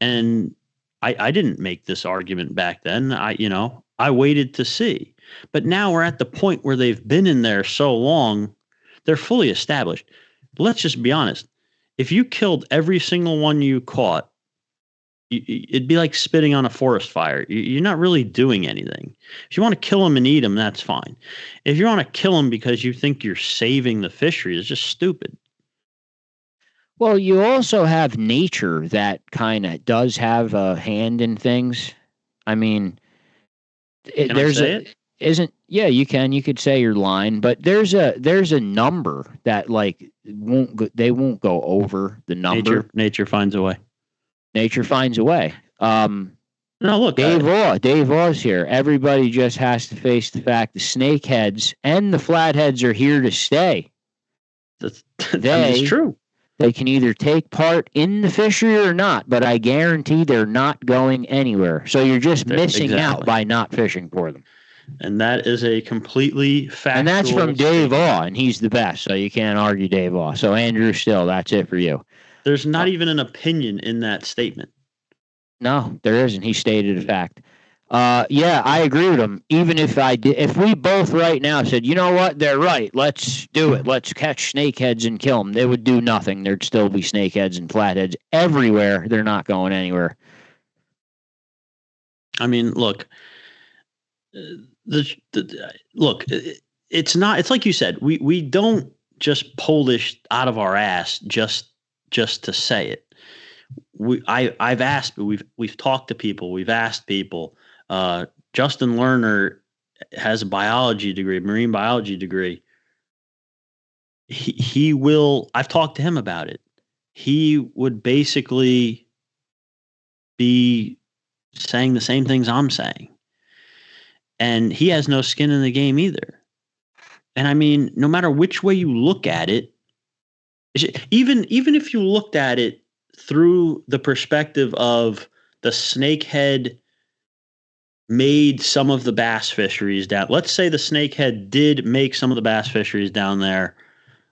And I didn't make this argument back then. I waited to see, but now we're at the point where they've been in there so long, they're fully established. Let's just be honest. If you killed every single one you caught, it'd be like spitting on a forest fire. You're not really doing anything. If you want to kill them and eat them, that's fine. If you want to kill them because you think you're saving the fishery, it's just stupid. Well, you also have nature that kind of does have a hand in things. I mean, you could say your line, but there's a number that they won't go over the number. Nature finds a way. Nature finds a way. No, look, Dave Aw's here. Everybody just has to face the fact the snakeheads and the flatheads are here to stay. That's true. They can either take part in the fishery or not, but I guarantee they're not going anywhere. So you're just missing out by not fishing for them. And that is a completely factual. And that's from Dave Aw, and he's the best, so you can't argue Dave Aw. So Andrew Still, that's it for you. There's not even an opinion in that statement. No, there isn't. He stated a fact. Yeah, I agree with him. Even if we both right now said, you know what, they're right, let's do it. Let's catch snakeheads and kill them. They would do nothing. There'd still be snakeheads and flatheads everywhere. They're not going anywhere. I mean, look, it's not. It's like you said. We don't just pull this out of our ass just to say it. I've asked, we've talked to people, we've asked people. Justin Lerner has a biology degree, marine biology degree. He will. I've talked to him about it. He would basically be saying the same things I'm saying, and he has no skin in the game either. And I mean, no matter which way you look at it, even if you looked at it through the perspective of the Snakehead made some of the bass fisheries down. Let's say the Snakehead did make some of the bass fisheries down there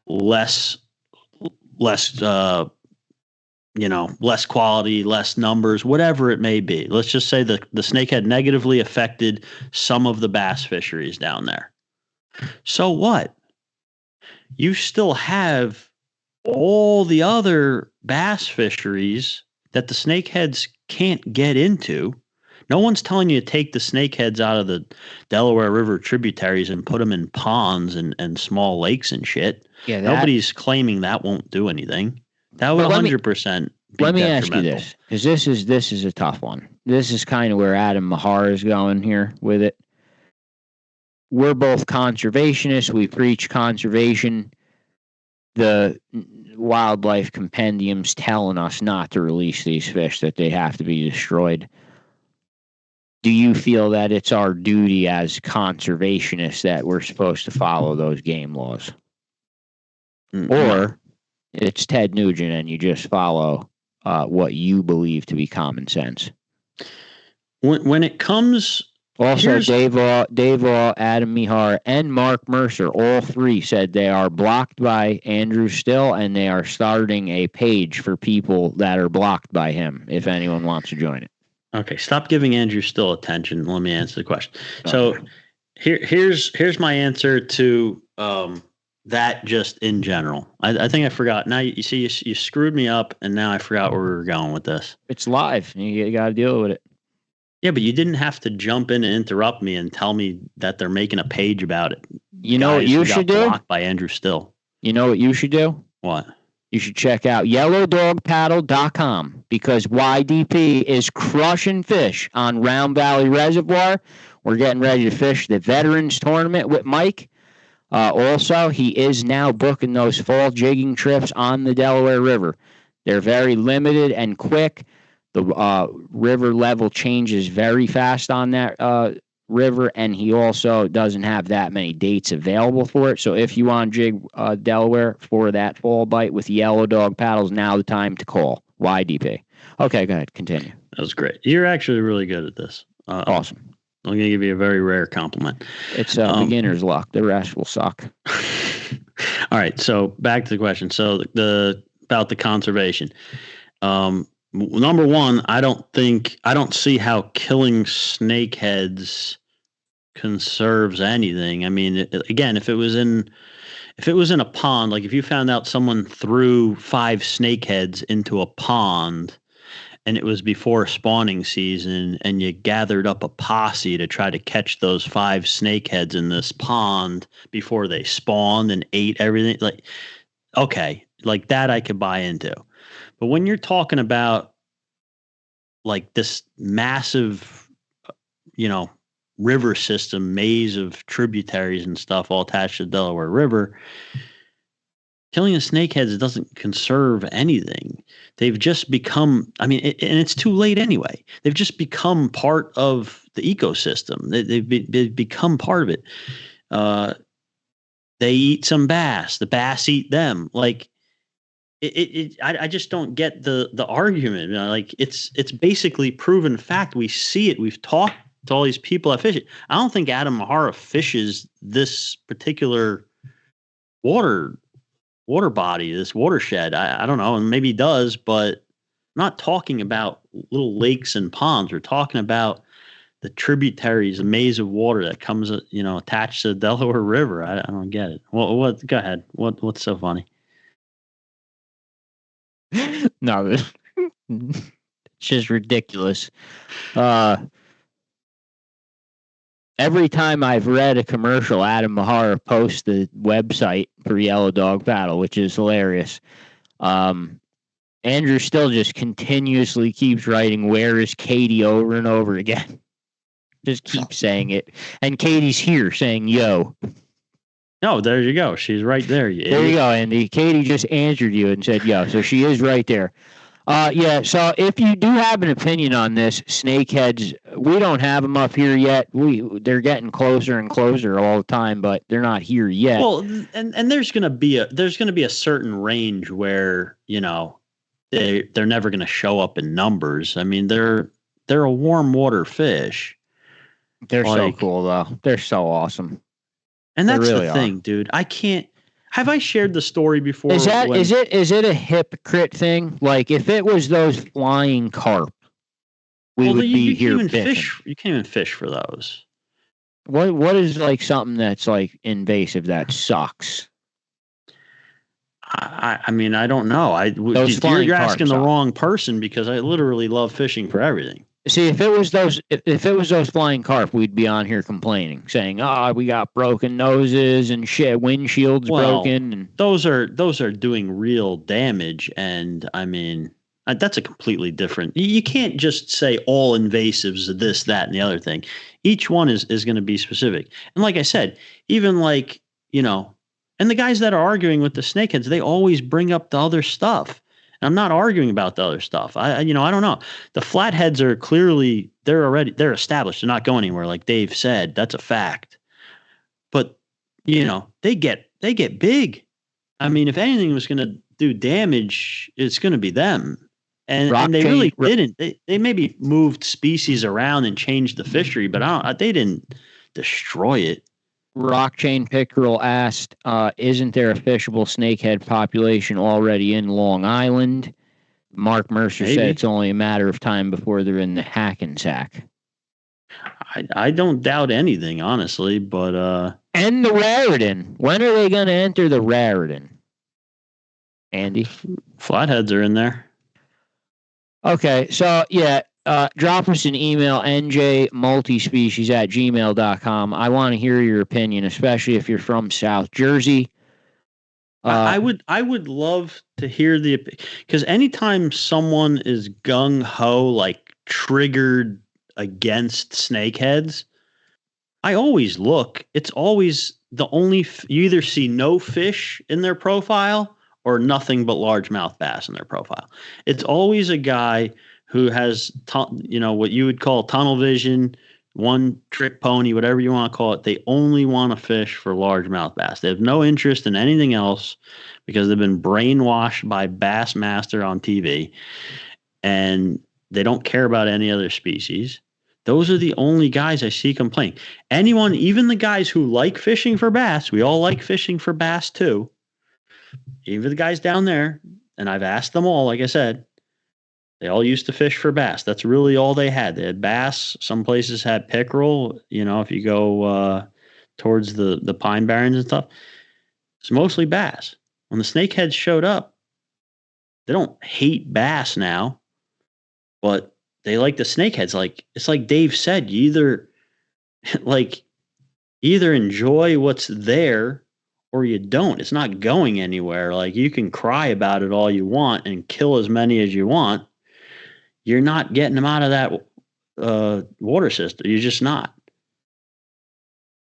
less quality, less numbers, whatever it may be. Let's just say the Snakehead negatively affected some of the bass fisheries down there. So what? You still have all the other bass fisheries that the Snakeheads can't get into. No one's telling you to take the Snakeheads out of the Delaware River tributaries and put them in ponds and small lakes and shit. Yeah, nobody's claiming that won't do anything. That would 100% be let me detrimental. ask you this, because this is a tough one. This is kind of where Adam Mahar is going here with it. We're both conservationists. We preach conservation. The wildlife compendium's telling us not to release these fish, that they have to be destroyed. Do you feel that it's our duty as conservationists that we're supposed to follow those game laws? Or it's Ted Nugent and you just follow what you believe to be common sense? When it comes... Also, Dave All, Adam Mihar, and Mark Mercer, all three said they are blocked by Andrew Still, and they are starting a page for people that are blocked by him, if anyone wants to join it. Okay, stop giving Andrew Still attention. Let me answer the question. Okay. So here's my answer to that just in general. I think I forgot. Now you see you screwed me up, and now I forgot where we were going with this. It's live. You got to deal with it. Yeah, but you didn't have to jump in and interrupt me and tell me that they're making a page about it. You know what you should do? Blocked by Andrew Still. You know what you should do? What? You should check out yellowdogpaddle.com, because YDP is crushing fish on Round Valley Reservoir. We're getting ready to fish the Veterans Tournament with Mike. Also, he is now booking those fall jigging trips on the Delaware River. They're very limited and quick. The river level changes very fast on that river, and he also doesn't have that many dates available for it. So if you want to jig Delaware for that fall bite with Yellow Dog paddles, now the time to call. YDP. Okay, go ahead. Continue. That was great. You're actually really good at this. Awesome. I'm going to give you a very rare compliment. It's beginner's luck. The rest will suck. All right, so back to the question. So about the conservation. Number one, I don't see how killing snakeheads conserves anything. I mean, again, if it was in a pond, like if you found out someone threw 5 snakeheads into a pond and it was before spawning season and you gathered up a posse to try to catch those 5 snakeheads in this pond before they spawned and ate everything, like, okay, like that I could buy into. But when you're talking about like this massive, river system, maze of tributaries and stuff all attached to the Delaware River, killing the snakeheads doesn't conserve anything. They've just become, and it's too late anyway. They've just become part of the ecosystem. They've become part of it. They eat some bass. The bass eat them. Like, I just don't get the argument. Like it's basically proven fact. We see it. We've talked to all these people that fish it. I don't think Adam Mahara fishes this particular water body, this watershed. I don't know, and maybe he does, but I'm not talking about little lakes and ponds. We're talking about the tributaries, a maze of water that comes, attached to the Delaware River. I don't get it. What? Go ahead. What's so funny? No, it's just ridiculous. Every time I've read a commercial, Adam Mahara posts the website for Yellow Dog Paddle, which is hilarious. Andrew still just continuously keeps writing, "Where is Katie?" over and over again. Just keep saying it. And Katie's here saying, "Yo." No, there you go. She's right there. There you go, Andy. Katie just answered you and said, "Yo." So she is right there. Yeah, so if you do have an opinion on this, snakeheads, we don't have them up here yet. They're getting closer and closer all the time, but they're not here yet. Well, and there's gonna be a certain range where, you know, they're never gonna show up in numbers. I mean, they're a warm water fish. They're so cool though. They're so awesome. And that's really the thing, dude. I can't. Have I shared the story before? Is it a hypocrite thing? Like, if it was those flying carp, we would be here fishing. You can't even fish for those. What is like something that's like invasive that sucks? I mean, I don't know. You're asking the wrong person, because I literally love fishing for everything. See, if it was those flying carp, we'd be on here complaining, saying, we got broken noses and shit, windshields broken. And those are doing real damage. And I mean, that's a completely different. You can't just say all invasives, this, that, and the other thing. Each one is going to be specific. And like I said, even like, you know, and the guys that are arguing with the snakeheads, they always bring up the other stuff. I'm not arguing about the other stuff. I don't know. The flatheads are clearly, they're established. They're not going anywhere. Like Dave said, that's a fact. But, you know, they get big. I mean, if anything was going to do damage, it's going to be them. And they really didn't. They maybe moved species around and changed the fishery, but they didn't destroy it. Rock chain pickerel asked, isn't there a fishable snakehead population already in Long Island? Mark Mercer said it's only a matter of time before they're in the Hackensack. I don't doubt anything, honestly, but and the Raritan. When are they going to enter the Raritan? Andy? Flatheads are in there. Okay, so yeah. Drop us an email, njmultispecies@gmail.com. I want to hear your opinion, especially if you're from South Jersey. I would love to hear because anytime someone is gung ho, like triggered against snakeheads, I always look. It's always the only you either see no fish in their profile or nothing but largemouth bass in their profile. It's always a guy who has, what you would call tunnel vision, one trick pony, whatever you want to call it. They only want to fish for largemouth bass. They have no interest in anything else because they've been brainwashed by Bassmaster on TV, and they don't care about any other species. Those are the only guys I see complain. Anyone, even the guys who like fishing for bass, we all like fishing for bass too. Even the guys down there, and I've asked them all, like I said, they all used to fish for bass. That's really all they had. They had bass. Some places had pickerel. You know, if you go towards the Pine Barrens and stuff, it's mostly bass. When the snakeheads showed up, they don't hate bass now, but they like the snakeheads. Like, it's like Dave said, you either enjoy what's there or you don't. It's not going anywhere. Like, you can cry about it all you want and kill as many as you want. You're not getting them out of that water system. You're just not.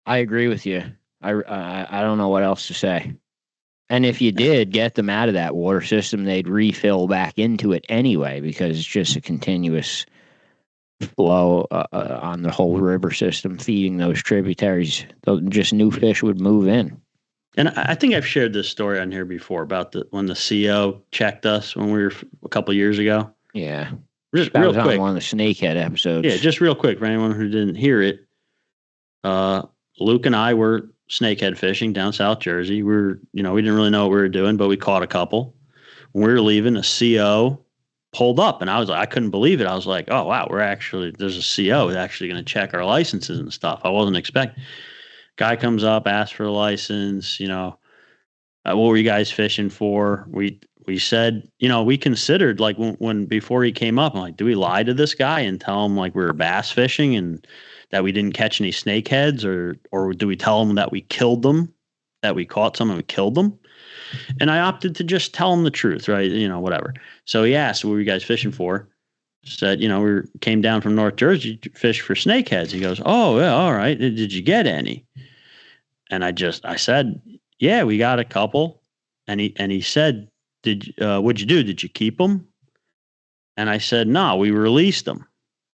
I agree with you. I don't know what else to say. And if you did get them out of that water system, they'd refill back into it anyway, because it's just a continuous flow on the whole river system, feeding those tributaries. Just new fish would move in. And I think I've shared this story on here before about when the CO checked us when we were a couple of years ago. Yeah. Just that real was quick. On one of the Snakehead episodes. Yeah, just real quick for anyone who didn't hear it. Luke and I were snakehead fishing down South Jersey. We didn't really know what we were doing, but we caught a couple. When we were leaving, a CO pulled up, and I couldn't believe it. I was like, oh wow, there's a CO that's actually going to check our licenses and stuff. I wasn't expecting. Guy comes up, asks for a license. What were you guys fishing for? We said, we considered, like, when before he came up, I'm like, do we lie to this guy and tell him like we were bass fishing and that we didn't catch any snakeheads, or do we tell him that we killed them, that we caught some and we killed them? And I opted to just tell him the truth, right? Whatever. So he asked, what were you guys fishing for? Said, we came down from North Jersey to fish for snakeheads. He goes, oh, yeah, all right. Did you get any? And I said, yeah, we got a couple. And he said, what'd you do? Did you keep them? And I said, no, we released them.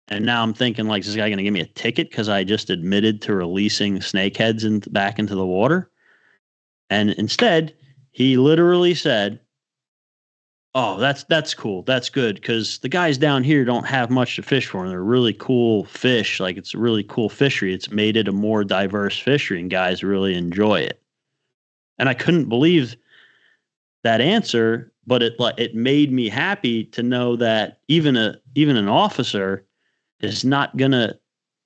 And now I'm thinking, like, is this guy going to give me a ticket because I just admitted to releasing snakeheads back into the water? And instead, he literally said, oh, that's cool. That's good because the guys down here don't have much to fish for. And they're really cool fish. Like, it's a really cool fishery. It's made it a more diverse fishery and guys really enjoy it. And I couldn't believe that answer, but it made me happy to know that even an officer is not gonna,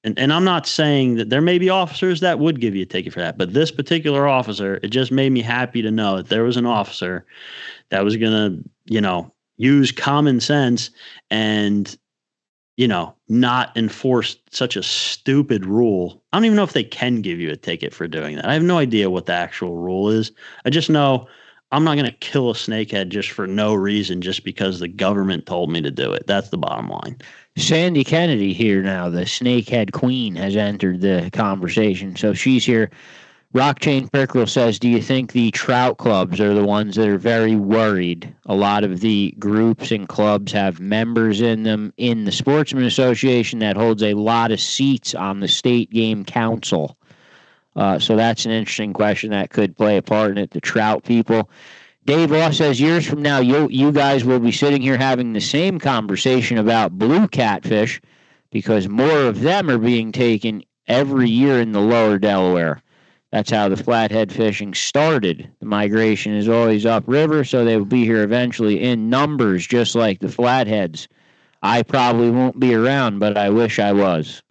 and I'm not saying that there may be officers that would give you a ticket for that, but this particular officer, it just made me happy to know that there was an officer that was gonna, use common sense and, not enforce such a stupid rule. I don't even know if they can give you a ticket for doing that. I have no idea what the actual rule is. I just know I'm not going to kill a snakehead just for no reason, just because the government told me to do it. That's the bottom line. Sandy Kennedy here now, the snakehead queen, has entered the conversation. So she's here. Rockchain Pickerel says, do you think the trout clubs are the ones that are very worried? A lot of the groups and clubs have members in them in the Sportsman Association that holds a lot of seats on the state game council. So that's an interesting question that could play a part in it. The trout people. Dave Law says, years from now, you guys will be sitting here having the same conversation about blue catfish because more of them are being taken every year in the lower Delaware. That's how the flathead fishing started. The migration is always upriver, so they will be here eventually in numbers, just like the flatheads. I probably won't be around, but I wish I was.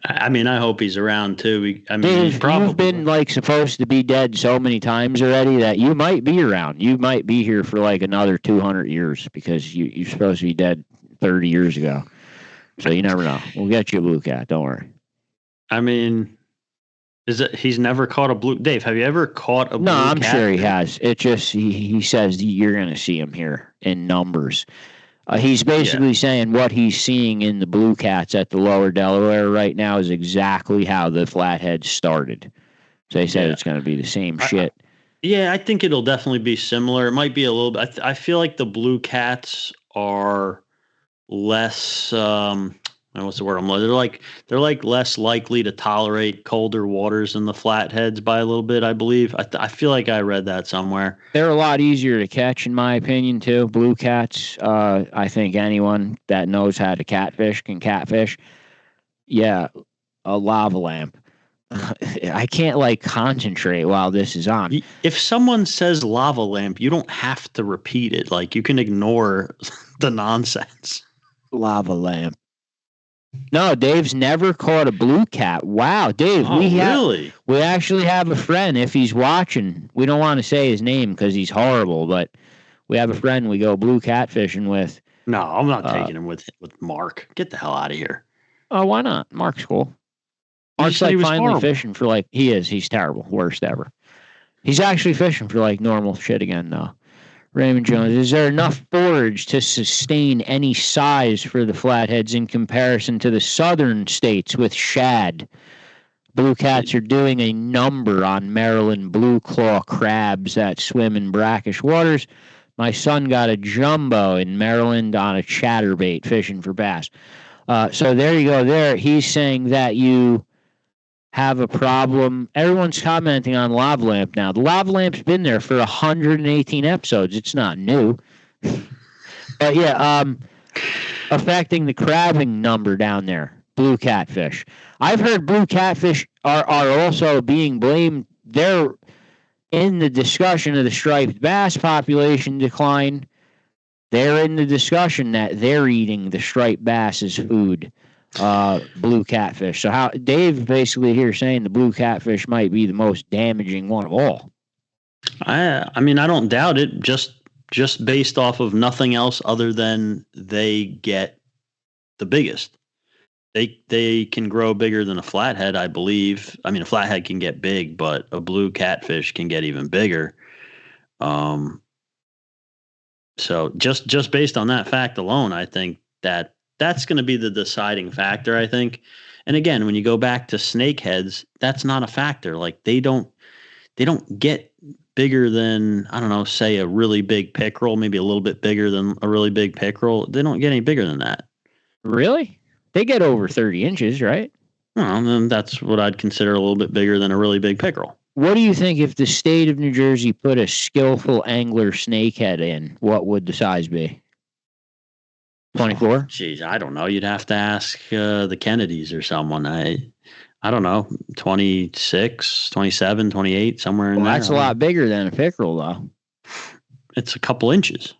I mean, I hope he's around too. Dave, you've been supposed to be dead so many times already that you might be around. You might be here for another 200 years because you're supposed to be dead 30 years ago. So you never know. We'll get you a blue cat. Don't worry. I mean, he's never caught a blue? Dave, have you ever caught a blue cat? No, I'm sure he has. It just he says you're going to see him here in numbers. He's basically saying what he's seeing in the blue cats at the lower Delaware right now is exactly how the flatheads started. So they said it's going to be the same shit. I think it'll definitely be similar. It might be a little bit. I feel like the blue cats are less. What's the word? They're less likely to tolerate colder waters than the flatheads by a little bit, I believe. I feel like I read that somewhere. They're a lot easier to catch, in my opinion, too. Blue cats. I think anyone that knows how to catfish can catfish. Yeah, a lava lamp. I can't concentrate while this is on. If someone says lava lamp, you don't have to repeat it. You can ignore the nonsense. Lava lamp. No, Dave's never caught a blue cat. Wow, Dave, really? We actually have a friend. If he's watching, we don't want to say his name because he's horrible, but we have a friend we go blue cat fishing with. No, I'm not taking him with Mark. Get the hell out of here. Oh, why not? Mark's cool. Mark's finally horrible. Fishing for he's terrible, worst ever. He's actually fishing for normal shit again though. Raymond Jones, is there enough forage to sustain any size for the flatheads in comparison to the southern states with shad? Blue cats are doing a number on Maryland blue claw crabs that swim in brackish waters. My son got a jumbo in Maryland on a chatterbait fishing for bass. So there you go. There, he's saying that you have a problem. Everyone's commenting on Lava Lamp now. The Lava Lamp's been there for 118 episodes. It's not new. But affecting the crabbing number down there. Blue catfish. I've heard blue catfish are also being blamed. They're in the discussion of the striped bass population decline. They're in the discussion that they're eating the striped bass as food. Blue catfish. So how Dave basically here saying the blue catfish might be the most damaging one of all. I mean, I don't doubt it. Just based off of nothing else other than they get the biggest. They can grow bigger than a flathead, I believe. I mean, a flathead can get big, but a blue catfish can get even bigger. So just based on that fact alone, I think that's going to be the deciding factor, I think. And again, when you go back to snakeheads, that's not a factor. Like they don't get bigger than, I don't know, say a really big pickerel, maybe a little bit bigger than a really big pickerel. They don't get any bigger than that. Really? They get over 30 inches, right? Well, then that's what I'd consider a little bit bigger than a really big pickerel. What do you think if the state of New Jersey put a skillful angler snakehead in? What would the size be? 24? Geez, I don't know. You'd have to ask the Kennedys or someone. I don't know, 26, 27, 28, somewhere in there. That's a lot bigger than a pickerel, though. It's a couple inches.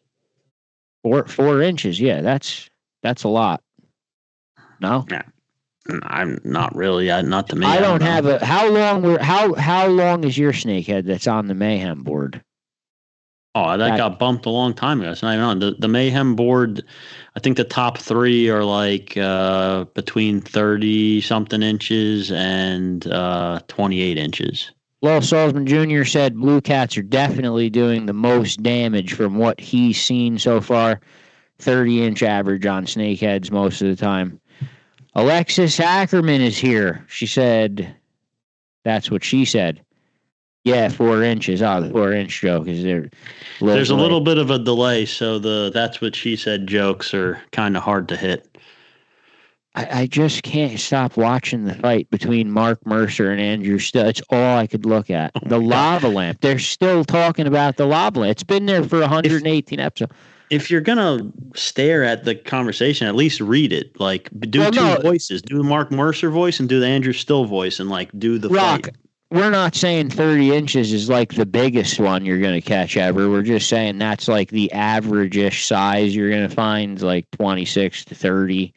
4 inches, yeah, that's a lot. No? Yeah. I'm not really. Not to me. I don't have a. How long is your snakehead that's on the Mayhem board? Oh, that got bumped a long time ago. It's not even on the Mayhem board. I think the top 3 are like between 30 something inches and 28 inches. Lowell Salzman Jr. said blue cats are definitely doing the most damage from what he's seen so far. 30-inch average on snakeheads most of the time. Alexis Ackerman is here. She said, that's what she said. Yeah, 4 inches. Oh, the 4-inch joke is there. There's a little bit of a delay, so the that's what she said jokes are kind of hard to hit. I just can't stop watching the fight between Mark Mercer and Andrew Still. It's all I could look at. The lava lamp. They're still talking about the lava lamp. It's been there for 118 episodes. If you're gonna stare at the conversation, at least read it. Like do two voices. Do the Mark Mercer voice and do the Andrew Still voice, and like do the fight. We're not saying 30 inches is like the biggest one you're gonna catch ever. We're just saying that's like the average-ish size you're gonna find, like 26 to 30.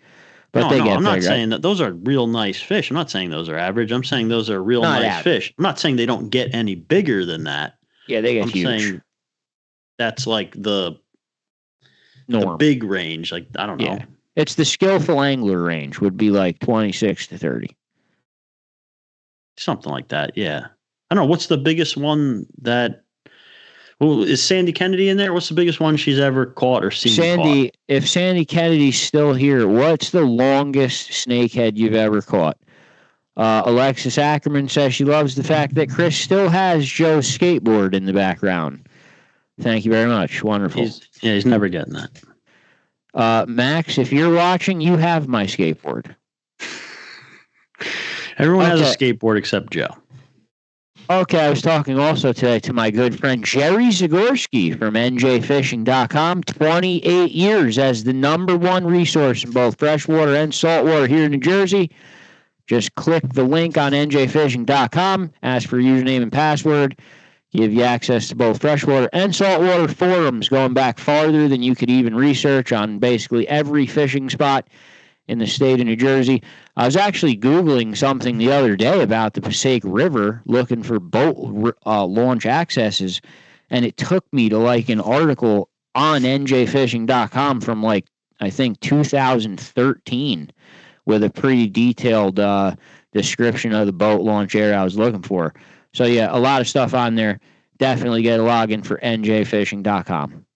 But I'm not saying that those are real nice fish. I'm not saying those are average. I'm saying those are real nice fish. I'm not saying they don't get any bigger than that. Yeah, they get huge. I'm saying that's like the norm. The big range, like I don't know. Yeah. It's the skillful angler range would be like 26 to 30. Something like that, yeah. I don't know. What's the biggest one that... Well, is Sandy Kennedy in there? What's the biggest one she's ever caught or seen caught? If Sandy Kennedy's still here, what's the longest snakehead you've ever caught? Alexis Ackerman says she loves the fact that Chris still has Joe's skateboard in the background. Thank you very much. Wonderful. He's never getting that. Max, if you're watching, you have my skateboard. Everyone has a skateboard except Joe. Okay, I was talking also today to my good friend Jerry Zagorski from NJFishing.com. 28 years as the #1 resource in both freshwater and saltwater here in New Jersey. Just click the link on NJFishing.com, ask for username and password. Give you access to both freshwater and saltwater forums going back farther than you could even research on basically every fishing spot in the state of New Jersey. I was actually Googling something the other day about the Passaic River looking for boat launch accesses, and it took me to like an article on NJFishing.com from like, I think 2013 with a pretty detailed description of the boat launch area I was looking for. So, yeah, a lot of stuff on there. Definitely get a login for njfishing.com.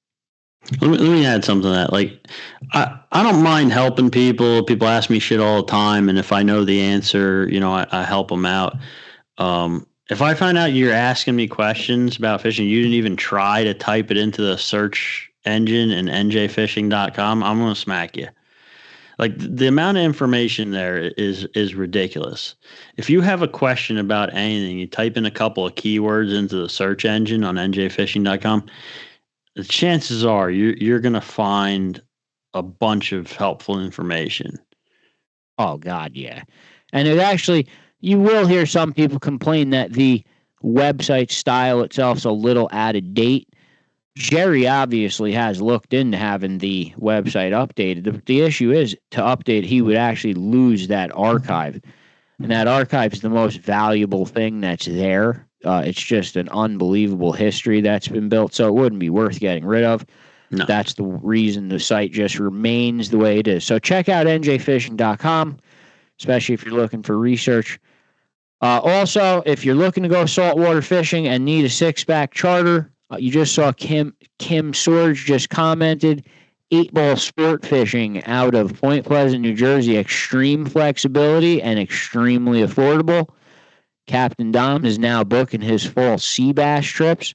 Let me add something to that. Like, I don't mind helping people. People ask me shit all the time, and if I know the answer, I help them out. If I find out you're asking me questions about fishing, you didn't even try to type it into the search engine in njfishing.com, I'm going to smack you. Like the amount of information there is ridiculous. If you have a question about anything, you type in a couple of keywords into the search engine on njfishing.com, the chances are you're going to find a bunch of helpful information. Oh, God, yeah. And it actually, you will hear some people complain that the website style itself is a little out of date. Jerry obviously has looked into having the website updated. The issue is to update, he would actually lose that archive. And that archive is the most valuable thing that's there. It's just an unbelievable history that's been built, so it wouldn't be worth getting rid of. No. That's the reason the site just remains the way it is. So check out njfishing.com. especially if you're looking for research. Also, if you're looking to go saltwater fishing and need a 6-pack charter, you just saw Kim Sorge just commented. 8-ball sport fishing out of Point Pleasant, New Jersey. Extreme flexibility and extremely affordable. Captain Dom is now booking his fall sea bass trips.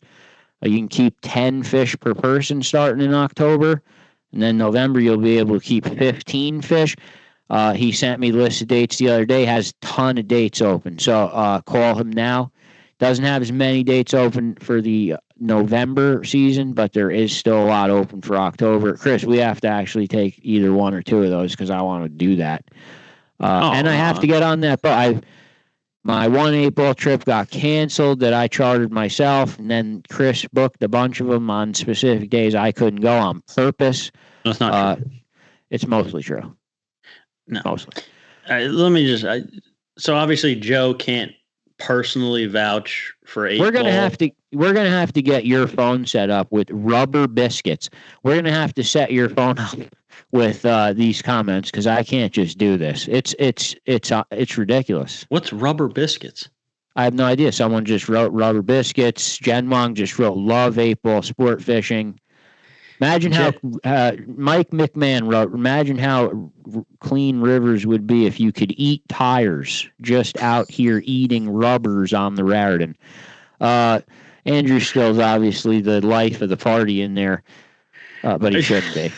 You can keep 10 fish per person starting in October. And then November, you'll be able to keep 15 fish. He sent me the list of dates the other day. Has a ton of dates open. So call him now. Doesn't have as many dates open for the November season, but there is still a lot open for October. Chris, we have to actually take either one or two of those because I want to do that. And I have to get on that. But my 1 8-ball trip got canceled that I chartered myself, and then Chris booked a bunch of them on specific days I couldn't go on purpose. That's not true. It's mostly true. No. Mostly. Let me just. So obviously Joe can't personally vouch for 8-ball. We're gonna have to get your phone set up with rubber biscuits. We're gonna have to set your phone up with these comments because I can't just do this. It's ridiculous. What's rubber biscuits? I have no idea. Someone just wrote rubber biscuits. Jen Wong just wrote love 8-ball sport fishing. Imagine how Mike McMahon wrote. Imagine how clean rivers would be if you could eat tires just out here eating rubbers on the Raritan. Andrew Still's obviously the life of the party in there, but he shouldn't be.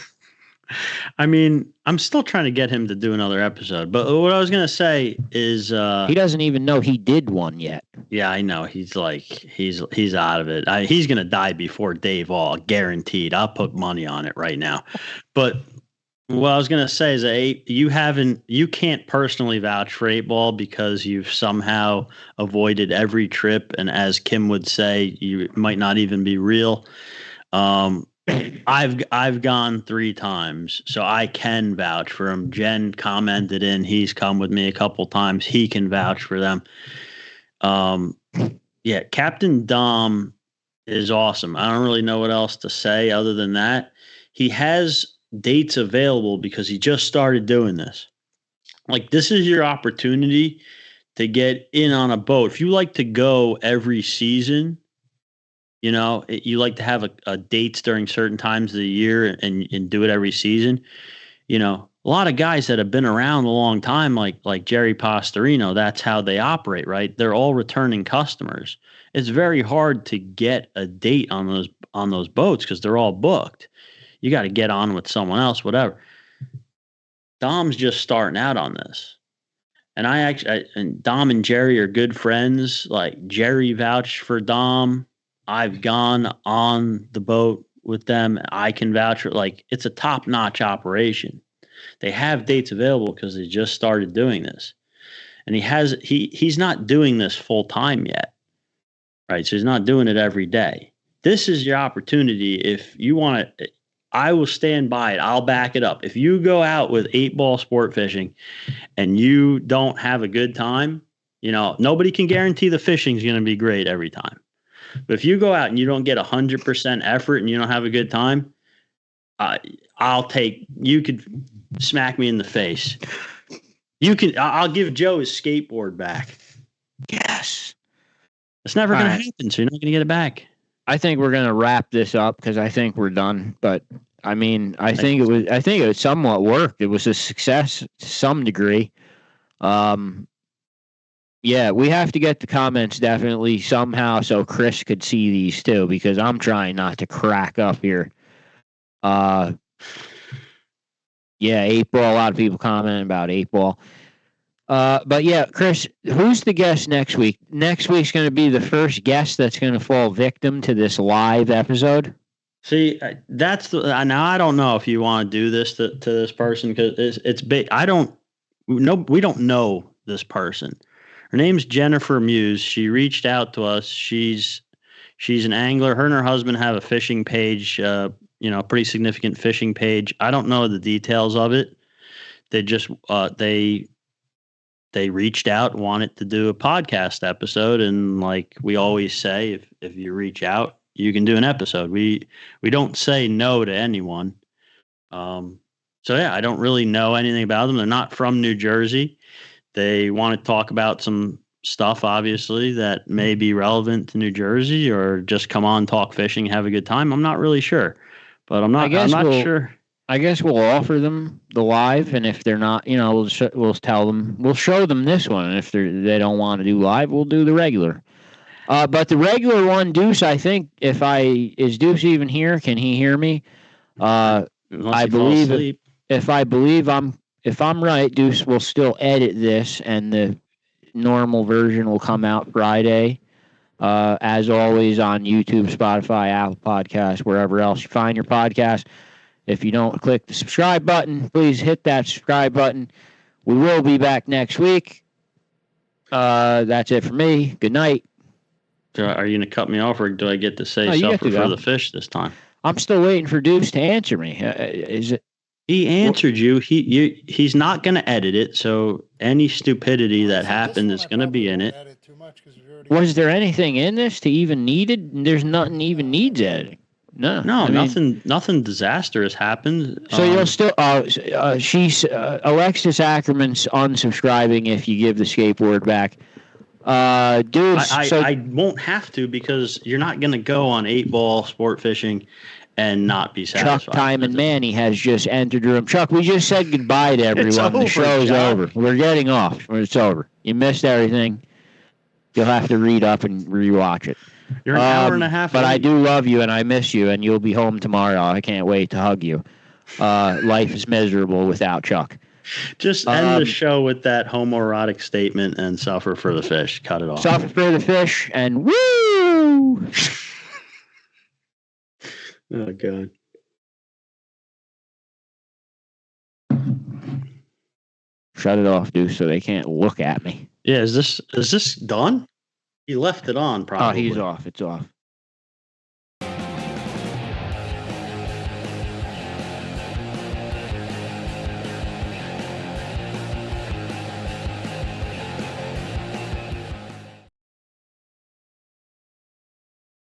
I mean, I'm still trying to get him to do another episode. But what I was going to say is he doesn't even know he did one yet. Yeah, I know. He's like he's out of it. He's going to die before Dave All, guaranteed. I'll put money on it right now. But what I was going to say is that you can't personally vouch for 8-ball because you've somehow avoided every trip, and as Kim would say, you might not even be real. I've gone 3 times, so I can vouch for him. Jen commented he's come with me a couple times. He can vouch for them. Yeah, Captain Dom is awesome. I don't really know what else to say other than that. He has dates available because he just started doing this. Like, this is your opportunity to get in on a boat. If you like to go every season, you know, you like to have a dates during certain times of the year and do it every season. You know, a lot of guys that have been around a long time, like Jerry Pastorino, that's how they operate, right? They're all returning customers. It's very hard to get a date on those boats because they're all booked. You got to get on with someone else, whatever. Dom's just starting out on this. And and Dom and Jerry are good friends. Like, Jerry vouched for Dom. I've gone on the boat with them. I can vouch for, like, it's a top-notch operation. They have dates available because they just started doing this. And he's not doing this full time yet. Right? So he's not doing it every day. This is your opportunity. If you want to, I will stand by it. I'll back it up. If you go out with 8-ball sport fishing and you don't have a good time, you know, nobody can guarantee the fishing is going to be great every time. But if you go out and you don't get 100% effort and you don't have a good time, you could smack me in the face. I'll give Joe his skateboard back. Yes. It's never going to happen, so you're not going to get it back. I think we're going to wrap this up because I think we're done. But I mean, I think it was somewhat worked. It was a success to some degree. Yeah, we have to get the comments definitely somehow so Chris could see these too, because I'm trying not to crack up here. Yeah, 8-ball. A lot of people commenting about 8-ball. But yeah, Chris, who's the guest next week? Next week's going to be the first guest that's going to fall victim to this live episode. See, now I don't know if you want to do this to this person because it's big. We don't know this person. Her name's Jennifer Muse. She reached out to us. She's an angler. Her and her husband have a fishing page, a pretty significant fishing page. I don't know the details of it. They just they reached out, wanted to do a podcast episode, and like we always say, if you reach out, you can do an episode. We don't say no to anyone. So yeah, I don't really know anything about them. They're not from New Jersey. they want to talk about some stuff, obviously, that may be relevant to New Jersey, or just come on, talk fishing, have a good time. I'm not really sure, but I'm not sure. I guess we'll offer them the live, and if they're not, we'll tell them, we'll show them this one, and if they don't want to do live, we'll do the regular. But the regular one, Deuce, I think is Deuce even here? Can he hear me? I believe if I'm right, Deuce will still edit this, and the normal version will come out Friday. As always, on YouTube, Spotify, Apple Podcasts, wherever else you find your podcast. If you don't click the subscribe button, please hit that subscribe button. We will be back next week. That's it for me. Good night. Are you going to cut me off, or do I get to say suffer for the fish this time? I'm still waiting for Deuce to answer me. Is it? He answered you. He's not going to edit it, so any stupidity that happened is going to be in it. Was there anything in this to even needed? There's nothing even needs editing. No, nothing disastrous happened. So you'll still, she's Alexis Ackerman's unsubscribing if you give the skateboard back. Deuce, I won't have to, because you're not going to go on 8-ball sport fishing and not be satisfied. Chuck Timon Manny has just entered the room. Chuck, we just said goodbye to everyone. The show's over. We're getting off. It's over. You missed everything. You'll have to read up and rewatch it. You're an hour and a half. But I do love you, and I miss you, and you'll be home tomorrow. I can't wait to hug you. Life is miserable without Chuck. Just end the show with that homoerotic statement and suffer for the fish. Cut it off. Suffer for the fish, and woo! Oh, God. Shut it off, dude, so they can't look at me. Yeah, is this done? He left it on, probably. Oh, he's off. It's off.